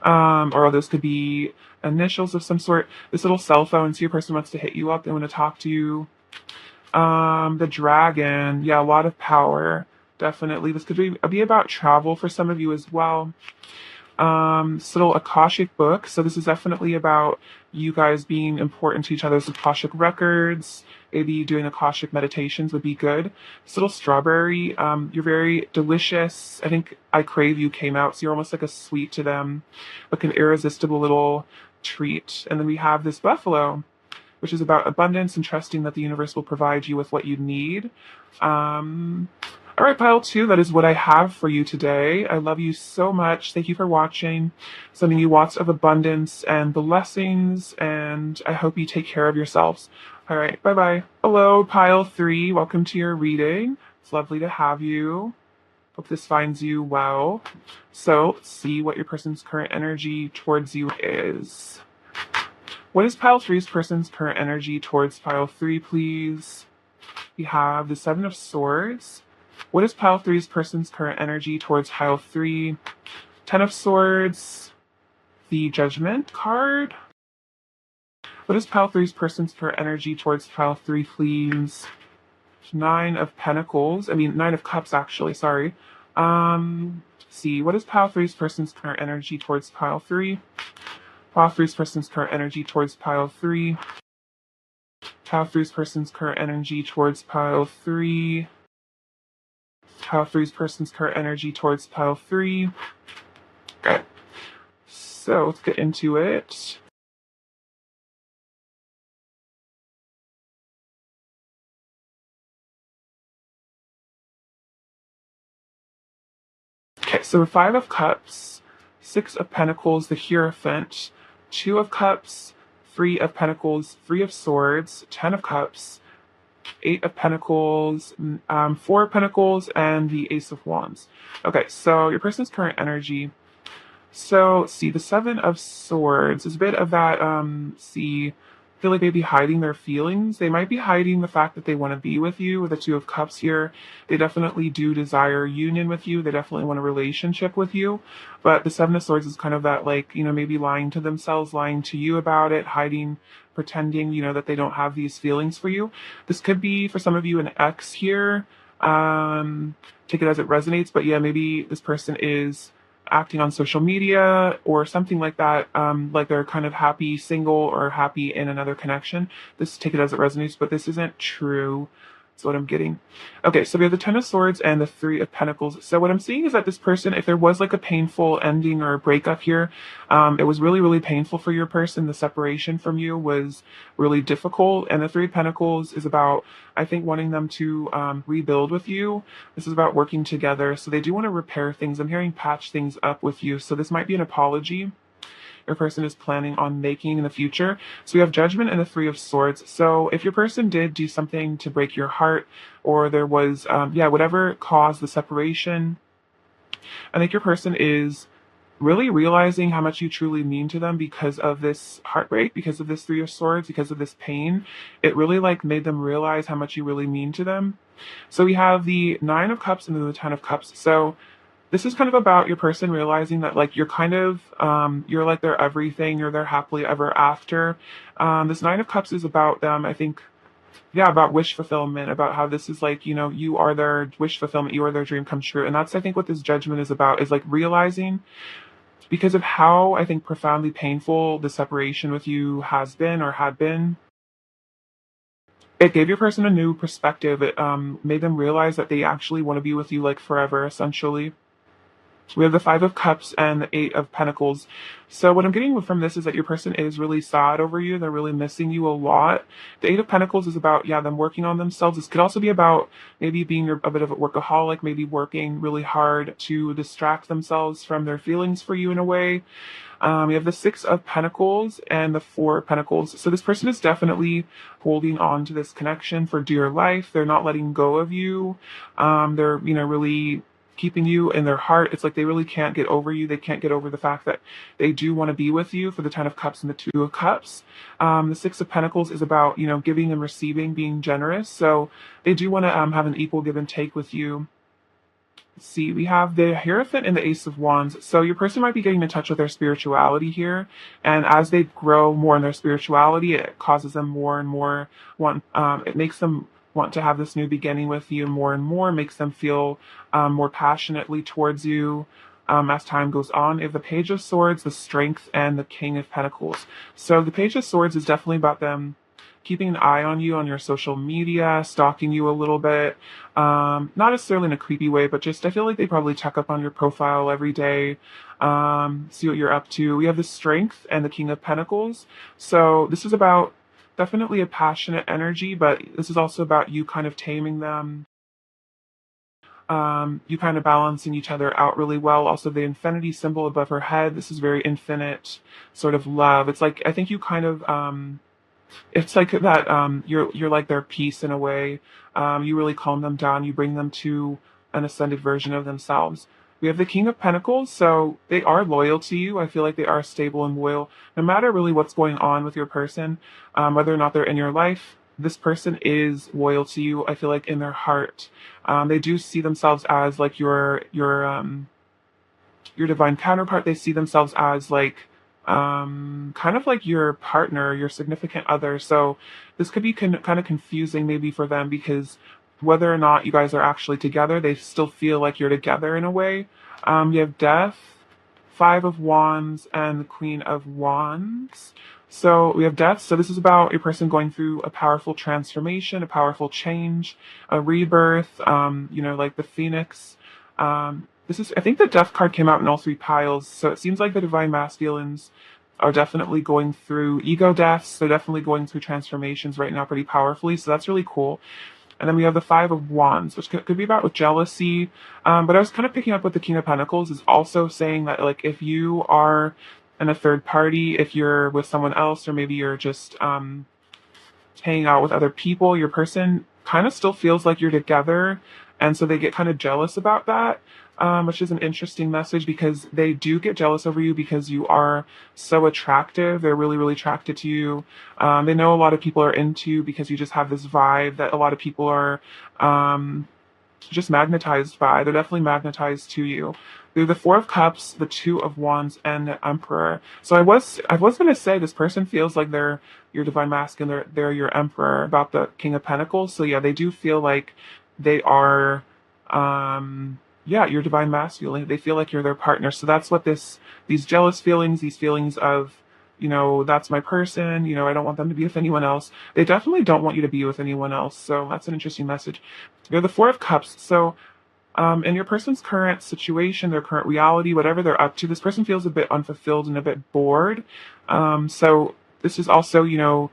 Or those could be initials of some sort. This little cell phone, so your person wants to hit you up, they want to talk to you. The dragon, yeah, a lot of power, definitely. This could be about travel for some of you as well. This little Akashic book. So this is definitely about you guys being important to each other's Akashic records. Maybe doing Akashic meditations would be good. This little strawberry. You're very delicious. I think I Crave You came out, so you're almost like a sweet to them, like an irresistible little treat. And then we have this buffalo, which is about abundance and trusting that the universe will provide you with what you need. All right, pile 2, that is what I have for you today. I love you so much. Thank you for watching. Sending you lots of abundance and blessings, and I hope you take care of yourselves. All right, bye-bye. Hello, pile 3. Welcome to your reading. It's lovely to have you. Hope this finds you well. So let's see what your person's current energy towards you is. What is pile 3's person's current energy towards pile 3, please? We have the Seven of Swords. What is pile 3's person's current energy towards pile 3? Ten of Swords. The Judgment card. What is pile 3's person's current energy towards pile 3, please? Nine of Cups, actually, sorry. See, what is pile 3's person's current energy towards pile 3? Pile 3's person's current energy towards pile 3. Pile 3's person's current energy towards pile 3. Pile 3's person's current energy towards pile 3. Okay. So let's get into it. Okay, so 5 of Cups, 6 of Pentacles, the Hierophant, 2 of Cups, 3 of Pentacles, 3 of Swords, 10 of Cups, 8 of Pentacles, 4 of Pentacles, and the Ace of Wands. Okay, so your person's current energy. So, see, the 7 of Swords is a bit of that, feel like they'd be hiding their feelings. They might be hiding the fact that they want to be with you. With the Two of Cups here, they definitely do desire union with you. They definitely want a relationship with you. But the Seven of Swords is kind of that, like, maybe lying to themselves, lying to you about it, hiding, pretending, that they don't have these feelings for you. This could be for some of you an ex here. Take it as it resonates. But yeah, maybe this person is acting on social media or something like that, like they're kind of happy single or happy in another connection. This, take it as it resonates, but this isn't true. That's what I'm getting. Okay, so we have the Ten of Swords and the Three of Pentacles. So what I'm seeing is that this person, if there was like a painful ending or a breakup here, it was really, really painful for your person. The separation from you was really difficult. And the Three of Pentacles is about, I think, wanting them to rebuild with you. This is about working together. So they do want to repair things. I'm hearing patch things up with you. So this might be an apology your person is planning on making in the future. So we have Judgment and the Three of Swords. So if your person did do something to break your heart, or there was, whatever caused the separation, I think your person is really realizing how much you truly mean to them because of this heartbreak, because of this Three of Swords, because of this pain. It really like made them realize how much you really mean to them. So we have the Nine of Cups and then the Ten of Cups. So this is kind of about your person realizing that like you're kind of you're like their everything, you're their happily ever after. This Nine of Cups is about them, I think, yeah, about wish fulfillment, about how this is like, you are their wish fulfillment, you are their dream come true. And that's, I think, what this Judgment is about, is like realizing, because of how, I think, profoundly painful the separation with you has been or had been, it gave your person a new perspective. It made them realize that they actually want to be with you like forever, essentially. We have the Five of Cups and the Eight of Pentacles. So what I'm getting from this is that your person is really sad over you. They're really missing you a lot. The Eight of Pentacles is about, them working on themselves. This could also be about maybe being a bit of a workaholic, maybe working really hard to distract themselves from their feelings for you in a way. We have the Six of Pentacles and the Four of Pentacles. So this person is definitely holding on to this connection for dear life. They're not letting go of you. They're, really keeping you in their heart. It's like they really can't get over you. They can't get over the fact that they do want to be with you, for the Ten of Cups and the Two of Cups. The Six of Pentacles is about, giving and receiving, being generous. So they do want to have an equal give and take with you. Let's see, we have the Hierophant and the Ace of Wands. So your person might be getting in touch with their spirituality here. And as they grow more in their spirituality, it causes them more and more it makes them want to have this new beginning with you more and more, makes them feel more passionately towards you as time goes on. We have the Page of Swords, the Strength, and the King of Pentacles. So the Page of Swords is definitely about them keeping an eye on you on your social media, stalking you a little bit. Not necessarily in a creepy way, but just I feel like they probably check up on your profile every day, see what you're up to. We have the Strength and the King of Pentacles. So this is about definitely a passionate energy, but this is also about you kind of taming them. You kind of balancing each other out really well. Also, the infinity symbol above her head. This is very infinite sort of love. It's like, I think you kind of, it's like that, you're like their peace in a way. You really calm them down. You bring them to an ascended version of themselves. We have the King of Pentacles, so they are loyal to you. I feel like they are stable and loyal, no matter really what's going on with your person, whether or not they're in your life. This person is loyal to you. I feel like in their heart, they do see themselves as like your divine counterpart. They see themselves as like kind of like your partner, your significant other. So this could be kind of confusing maybe for them, because whether or not you guys are actually together, they still feel like you're together in a way. You have Death, Five of Wands, and the Queen of Wands. So we have Death. So this is about your person going through a powerful transformation, a powerful change, a rebirth, like the Phoenix. I think the Death card came out in all three piles. So it seems like the Divine Masculines are definitely going through ego deaths. They're definitely going through transformations right now pretty powerfully. So that's really cool. And then we have the Five of Wands, which could be about with jealousy. But I was kind of picking up with the King of Pentacles is also saying that, like, if you are in a third party, if you're with someone else, or maybe you're just hanging out with other people, your person kind of still feels like you're together. And so they get kind of jealous about that, which is an interesting message because they do get jealous over you because you are so attractive. They're really, really attracted to you. They know a lot of people are into you because you just have this vibe that a lot of people are um, just magnetized by. They're definitely magnetized to you. They're the Four of Cups, the Two of Wands, and the Emperor. So I was gonna say this person feels like they're your divine masculine, they're your emperor about the King of Pentacles. So yeah, they do feel like they are yeah, your divine masculine. They feel like you're their partner. So that's what these jealous feelings, these feelings of, that's my person, I don't want them to be with anyone else. They definitely don't want you to be with anyone else. So that's an interesting message. You're the Four of Cups. So in your person's current situation, their current reality, whatever they're up to, this person feels a bit unfulfilled and a bit bored. So this is also,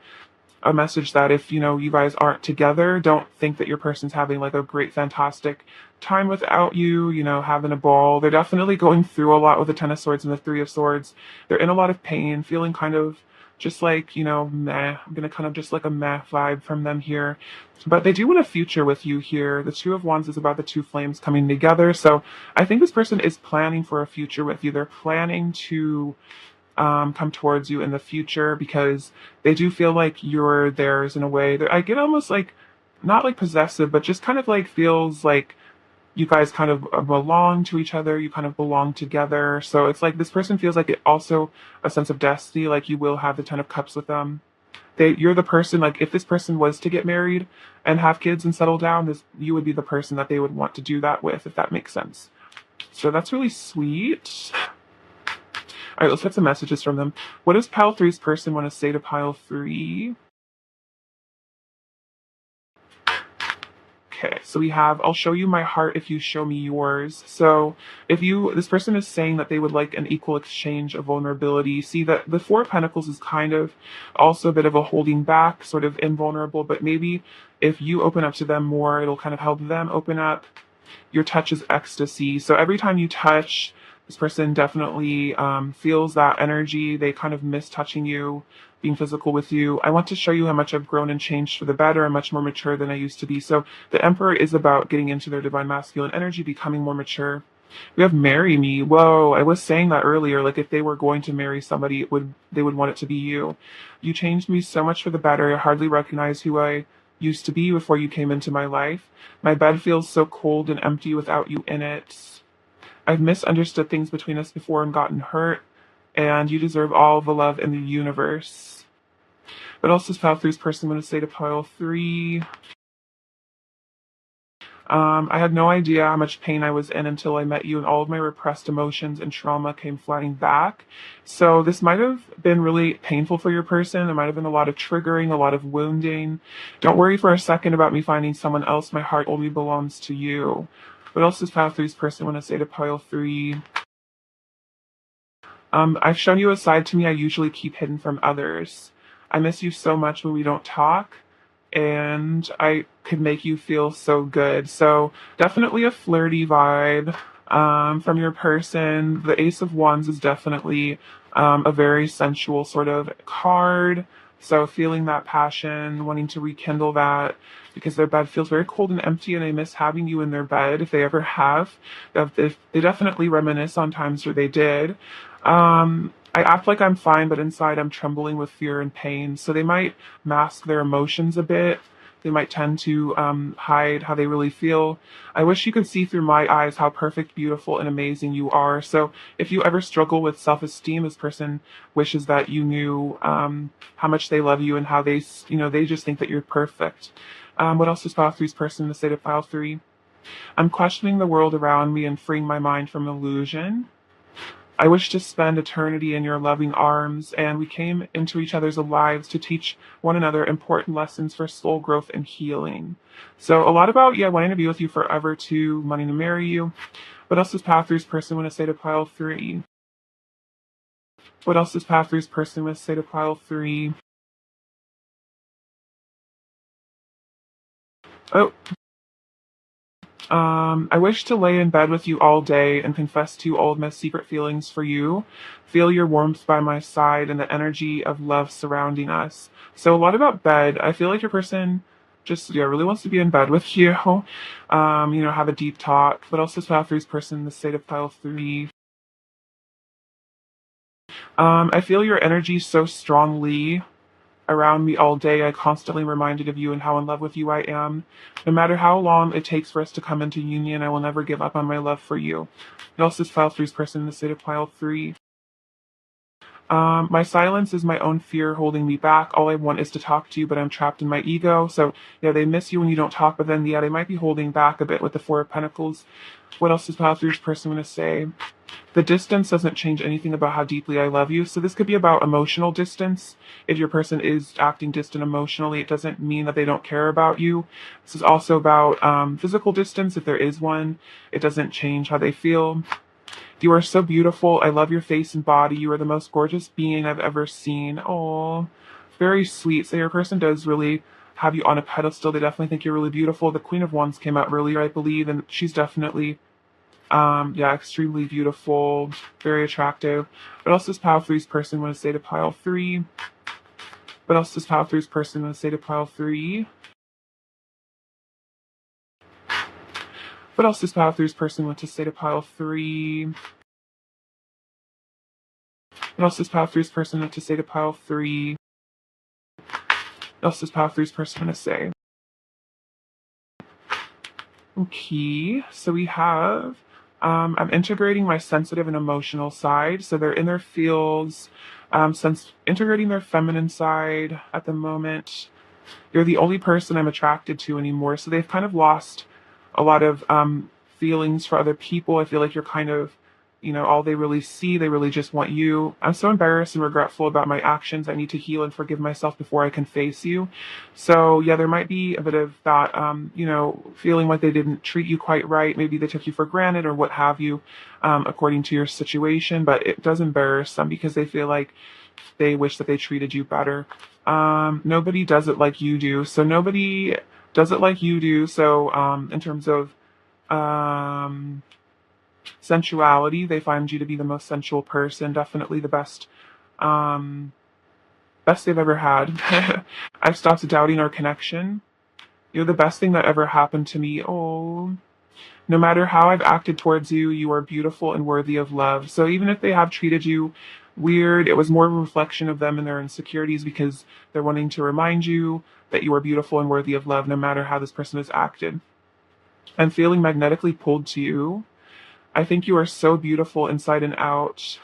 a message that if, you guys aren't together, don't think that your person's having like a great, fantastic time without you, having a ball. They're definitely going through a lot with the Ten of Swords and the Three of Swords. They're in a lot of pain, feeling kind of just like, meh. I'm gonna kind of just like a meh vibe from them here. But they do want a future with you here. The Two of Wands is about the two flames coming together. So I think this person is planning for a future with you. They're planning to come towards you in the future because they do feel like you're theirs in a way that I get almost like not like possessive, but just kind of like feels like you guys kind of belong to each other. You kind of belong together. So it's like this person feels like it also a sense of destiny. Like you will have the Ten of Cups with them. You're the person, like if this person was to get married and have kids and settle down, you would be the person that they would want to do that with, if that makes sense. So that's really sweet. All right, let's get some messages from them. What does pile three's person want to say to pile three? Okay, so we have, I'll show you my heart if you show me yours. So this person is saying that they would like an equal exchange of vulnerability. See that the Four of Pentacles is kind of also a bit of a holding back, sort of invulnerable, but maybe if you open up to them more, it'll kind of help them open up. Your touch is ecstasy. So every time you touch, this person definitely feels that energy. They kind of miss touching you, being physical with you. I want to show you how much I've grown and changed for the better. I'm much more mature than I used to be. So the Emperor is about getting into their divine masculine energy, becoming more mature. We have marry me. Whoa, I was saying that earlier. Like if they were going to marry somebody, they would want it to be you. You changed me so much for the better. I hardly recognize who I used to be before you came into my life. My bed feels so cold and empty without you in it. I've misunderstood things between us before and gotten hurt, and you deserve all the love in the universe. What else does pile three's person want to say to pile three? I had no idea how much pain I was in until I met you, and all of my repressed emotions and trauma came flooding back. So this might have been really painful for your person. There might have been a lot of triggering, a lot of wounding. Don't worry for a second about me finding someone else. My heart only belongs to you. What else does pile three's person want to say to pile three? I've shown you a side to me I usually keep hidden from others. I miss you so much when we don't talk, and I could make you feel so good. So definitely a flirty vibe from your person. The Ace of Wands is definitely a very sensual sort of card. So feeling that passion, wanting to rekindle that because their bed feels very cold and empty and they miss having you in their bed if they ever have. They definitely reminisce on times where they did. I act like I'm fine, but inside I'm trembling with fear and pain. So they might mask their emotions a bit. They might tend to hide how they really feel. I wish you could see through my eyes how perfect, beautiful, and amazing you are. So if you ever struggle with self-esteem, this person wishes that you knew how much they love you and how they just think that you're perfect. What else does pile three's person to say to pile three? I'm questioning the world around me and freeing my mind from illusion. I wish to spend eternity in your loving arms, and we came into each other's lives to teach one another important lessons for soul growth and healing. So a lot about, wanting to be with you forever too, wanting to marry you. What else does pile three's person want to say to pile three? What else does pile three's person want to say to pile three? Oh, I wish to lay in bed with you all day and confess to you all of my secret feelings for you. Feel your warmth by my side and the energy of love surrounding us. So a lot about bed. I feel like your person just, yeah, really wants to be in bed with you. Have a deep talk. What else is pile three's person in the state of pile three? I feel your energy so strongly around me all day. I constantly reminded of you and how in love with you I am. No matter how long it takes for us to come into union, I will never give up on my love for you. What else is pile three's person in the state of pile three? My silence is my own fear holding me back. All I want is to talk to you, but I'm trapped in my ego. So, yeah, they miss you when you don't talk, but then, yeah, they might be holding back a bit with the Four of Pentacles. What else is pile three's person going to say? The distance doesn't change anything about how deeply I love you. So this could be about emotional distance. If your person is acting distant emotionally, it doesn't mean that they don't care about you. This is also about physical distance. If there is one, it doesn't change how they feel. You are so beautiful. I love your face and body. You are the most gorgeous being I've ever seen. Oh, very sweet. So your person does really have you on a pedestal. They definitely think you're really beautiful. The Queen of Wands came out earlier, I believe, and she's definitely yeah, extremely beautiful, very attractive. What else does pile three's person want to say to pile three? What else does pile three's person want to say to pile three? What else does pile three's person want to say to pile three? What else does pile three's person want to say to pile three? What else does pile three's person want to say? Okay, so we have I'm integrating my sensitive and emotional side. So they're in their fields, integrating their feminine side at the moment. You're the only person I'm attracted to anymore. So they've kind of lost a lot of feelings for other people. I feel like you're kind of, all they really see. They really just want you. I'm so embarrassed and regretful about my actions. I need to heal and forgive myself before I can face you. So yeah, there might be a bit of that, feeling like they didn't treat you quite right. Maybe they took you for granted or what have you, according to your situation. But it does embarrass them because they feel like they wish that they treated you better. Nobody does it like you do. So nobody does it like you do. So in terms of um, sensuality, they find you to be the most sensual person, definitely the um, best they've ever had. I've stopped doubting our connection. You're the best thing that ever happened to me. Oh, no matter how I've acted towards you, you are beautiful and worthy of love. So even if they have treated you weird, it was more of a reflection of them and their insecurities because they're wanting to remind you that you are beautiful and worthy of love no matter how this person has acted. I'm feeling magnetically pulled to you. I think you are so beautiful inside and out.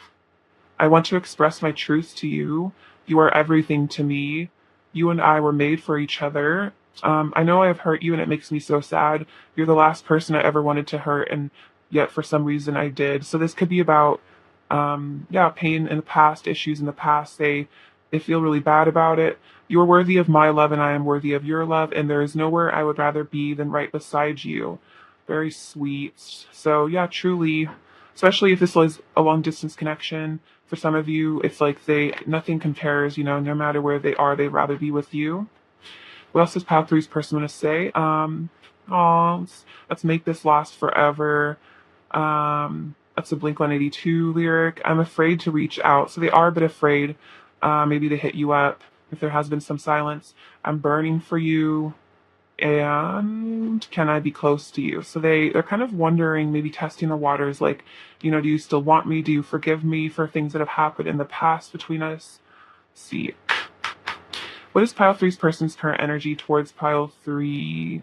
I want to express my truth to you. You are everything to me. You and I were made for each other. I know I have hurt you and it makes me so sad. You're the last person I ever wanted to hurt, and yet for some reason I did. So this could be about, yeah, pain in the past, issues in the past. They feel really bad about it. You are worthy of my love and I am worthy of your love, and there is nowhere I would rather be than right beside you. Very sweet. So yeah, truly, especially if this was a long distance connection. For some of you, it's like nothing compares, no matter where they are, they'd rather be with you. What else does Pile Three's person want to say? Let's make this last forever. That's a Blink 182 lyric. I'm afraid to reach out. So they are a bit afraid. Maybe they hit you up if there has been some silence. I'm burning for you. And can I be close to you? So they're kind of wondering, maybe testing the waters, like, do you still want me? Do you forgive me for things that have happened in the past between us? Let's see. What is Pile Three's person's current energy towards Pile Three?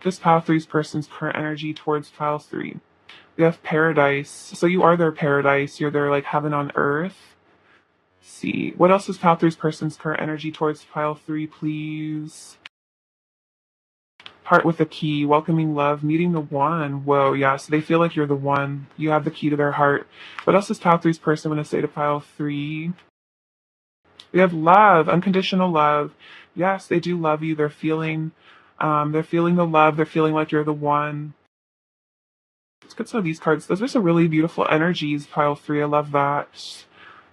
What is Pile Three's person's current energy towards Pile Three? We have paradise. So you are their paradise. You're their like heaven on earth. Let's see. What else is Pile Three's person's current energy towards Pile Three, please? Heart with a key, welcoming love, meeting the one. Whoa, yeah, so they feel like you're the one. You have the key to their heart. What else does Pile Three's person want to say to Pile Three? We have love, unconditional love. Yes, they do love you. They're feeling the love. They're feeling like you're the one. Let's get some of these cards. Those are some really beautiful energies, Pile Three. I love that.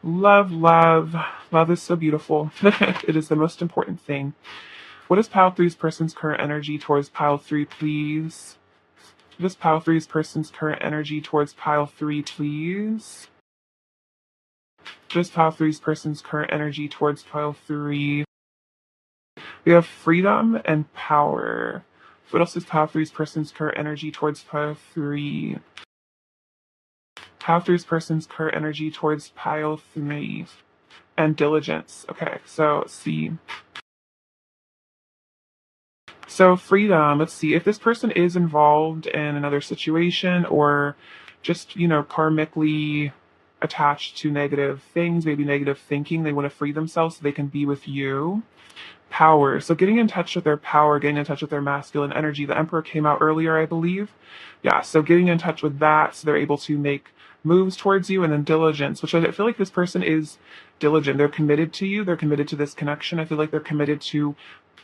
Love, love. Love is so beautiful. It is the most important thing. What is Pile Three's person's current energy towards Pile Three, please? What is Pile Three's person's current energy towards Pile Three, please? What is Pile Three's person's current energy towards Pile Three? We have freedom and power. What else is pile three's person's current energy towards pile three? Pile three's person's current energy towards pile three. And diligence. Okay, so let's see. So freedom, let's see. If this person is involved in another situation or just, karmically attached to negative things, maybe negative thinking, they want to free themselves so they can be with you. Power. So getting in touch with their power, getting in touch with their masculine energy. The Emperor came out earlier, I believe. Yeah, so getting in touch with that so they're able to make moves towards you. And then diligence, which I feel like this person is diligent. They're committed to you. They're committed to this connection. I feel like they're committed to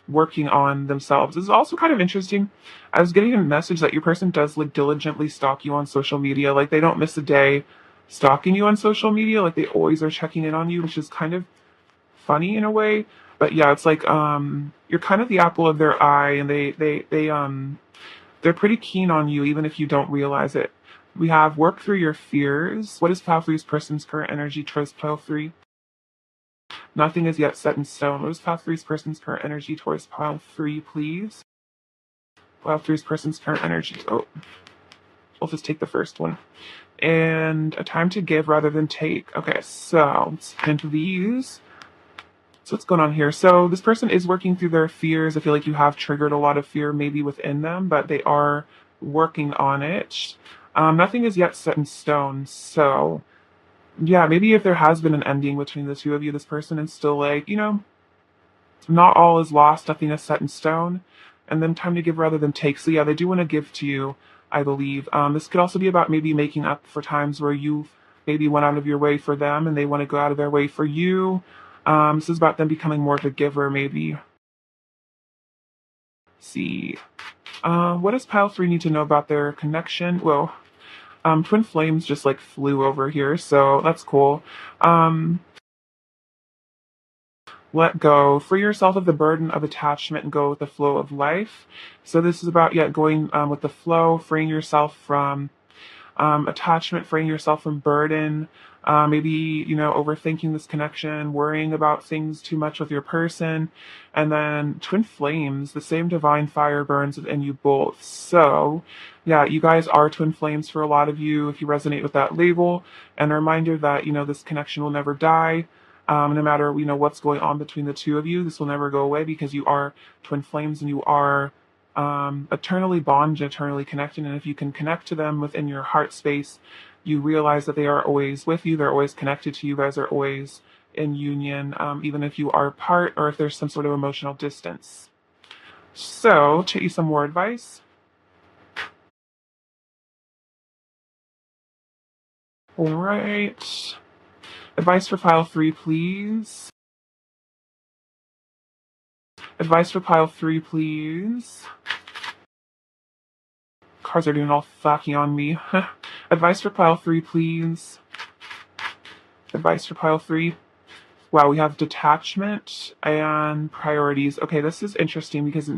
working on themselves. This is also kind of interesting. I was getting a message that your person does like diligently stalk you on social media. Like they don't miss a day stalking you on social media. Like they always are checking in on you, which is kind of funny in a way. But yeah, it's like you're kind of the apple of their eye, and they're pretty keen on you even if you don't realize it. We have work through your fears. What is pile three's person's current energy towards pile three? Nothing is yet set in stone. What is pile three's person's current energy towards pile three, please? Pile three's person's current energy. Oh, we'll just take the first one. And a time to give rather than take. Okay, so let's get into these. So what's going on here? So this person is working through their fears. I feel like you have triggered a lot of fear maybe within them, but they are working on it. Nothing is yet set in stone. So yeah, maybe if there has been an ending between the two of you, this person is still like, not all is lost, nothing is set in stone. And then time to give rather than take. So yeah, they do want to give to you, I believe. This could also be about maybe making up for times where you maybe went out of your way for them and they want to go out of their way for you. This is about them becoming more of a giver, maybe. Let's see. What does pile three need to know about their connection? Well, twin flames just like flew over here, so that's cool. Let go. Free yourself of the burden of attachment and go with the flow of life. So this is about, yeah, going with the flow, freeing yourself from attachment, freeing yourself from burden, maybe, overthinking this connection, worrying about things too much with your person. And then twin flames, the same divine fire burns within you both. So, yeah, you guys are twin flames for a lot of you if you resonate with that label. And a reminder that, this connection will never die. No matter, what's going on between the two of you, this will never go away because you are twin flames and you are eternally bonded, eternally connected. And if you can connect to them within your heart space, you realize that they are always with you. They're always connected to you. You guys are always in union, even if you are apart or if there's some sort of emotional distance. So, to you some more advice. All right. Advice for pile three, please. Advice for pile three, please. Cards are doing all fucky on me. Advice for pile three, please. Advice for pile three. Wow, we have detachment and priorities. Okay, this is interesting because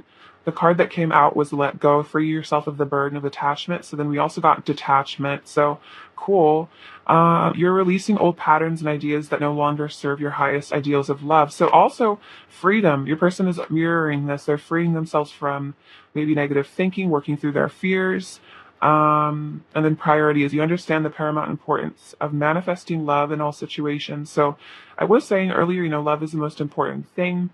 the card that came out was let go, free yourself of the burden of attachment. So then we also got detachment. So cool. You're releasing old patterns and ideas that no longer serve your highest ideals of love. So also freedom. Your person is mirroring this. They're freeing themselves from maybe negative thinking, working through their fears. And then priorities. You understand the paramount importance of manifesting love in all situations. So I was saying earlier, love is the most important thing.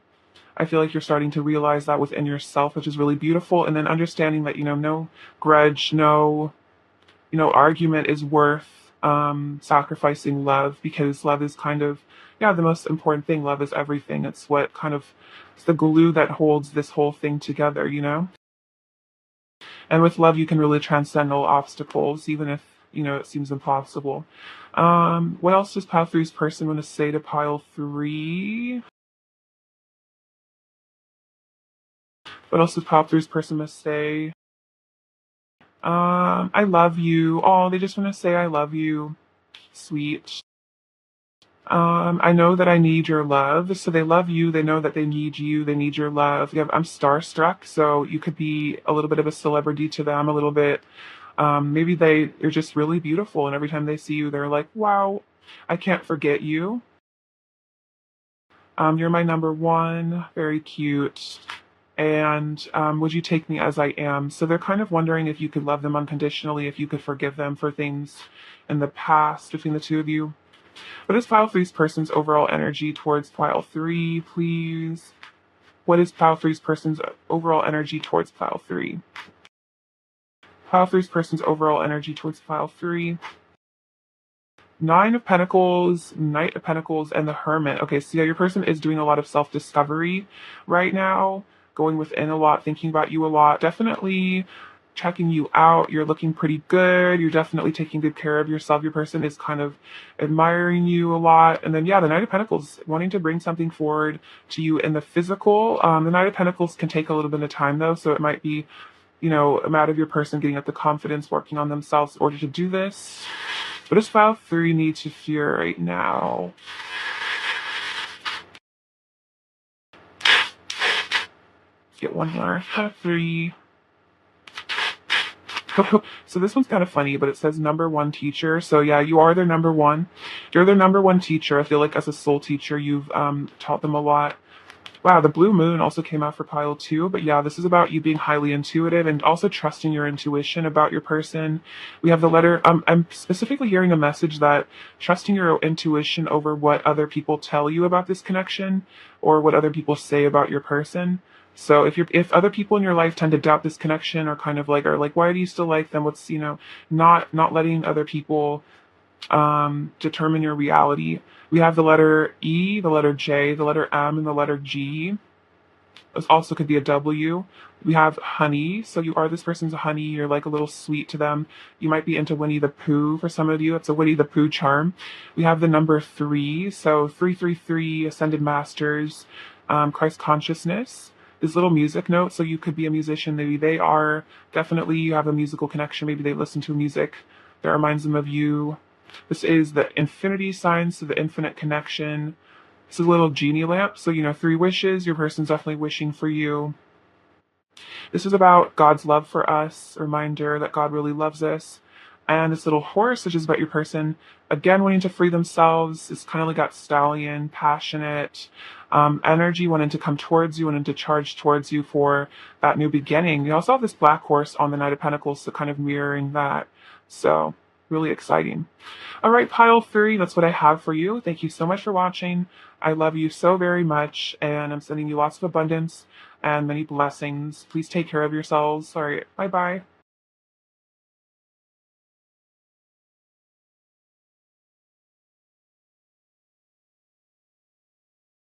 I feel like you're starting to realize that within yourself, which is really beautiful. And then understanding that, no grudge, no, argument is worth sacrificing love because love is kind of, yeah, the most important thing. Love is everything. It's what kind of, it's the glue that holds this whole thing together. And with love, you can really transcend all obstacles, even if, it seems impossible. What else does pile three's person want to say to pile three? What else does pile three's person want to say? I love you. Oh, they just want to say I love you. Sweet. I know that I need your love. So they love you. They know that they need you. They need your love. Yeah, I'm starstruck. So you could be a little bit of a celebrity to them, a little bit. Maybe they're just really beautiful. And every time they see you, they're like, wow, I can't forget you. You're my number one, very cute. And would you take me as I am? So they're kind of wondering if you could love them unconditionally, if you could forgive them for things in the past between the two of you. What is pile three's person's overall energy towards pile three, please? What is pile three's person's overall energy towards pile three? Pile three's person's overall energy towards pile three. Nine of Pentacles, Knight of Pentacles, and the Hermit. Okay, so yeah, your person is doing a lot of self-discovery right now, going within a lot, thinking about you a lot, definitely checking you out. You're looking pretty good. You're definitely taking good care of yourself. Your person is kind of admiring you a lot. And then, yeah, the Knight of Pentacles, wanting to bring something forward to you in the physical. The Knight of Pentacles can take a little bit of time, though, so it might be, a matter of your person getting up the confidence, working on themselves in order to do this. What does file 3 need to fear right now? Get one more. File 3. So this one's kind of funny, but it says number one teacher. So yeah, you are their number one. You're their number one teacher. I feel like as a soul teacher, you've taught them a lot. Wow, the blue moon also came out for pile 2, but yeah, this is about you being highly intuitive and also trusting your intuition about your person. We have the letter, I'm specifically hearing a message that trusting your intuition over what other people tell you about this connection or what other people say about your person. So if other people in your life tend to doubt this connection or kind of like are like, why do you still like them? What's, not letting other people determine your reality. We have the letter E, the letter J, the letter M, and the letter G. This also could be a W. We have honey. So you are this person's honey. You're like a little sweet to them. You might be into Winnie the Pooh for some of you. It's a Winnie the Pooh charm. We have the number 3. So 333, Ascended Masters, Christ Consciousness. This little music note. So you could be a musician. Maybe they are. Definitely you have a musical connection. Maybe they listen to music that reminds them of you. This is the infinity sign, so the infinite connection. This is a little genie lamp, so 3 wishes. Your person's definitely wishing for you. This is about God's love for us, a reminder that God really loves us. And this little horse, which is about your person, again, wanting to free themselves. It's kind of like that stallion, passionate energy, wanting to come towards you, wanting to charge towards you for that new beginning. You also have this black horse on the Knight of Pentacles, so kind of mirroring that. So, really exciting. All right, pile 3, that's what I have for you. Thank you so much for watching. I love you so very much, and I'm sending you lots of abundance and many blessings. Please take care of yourselves. All right, bye-bye.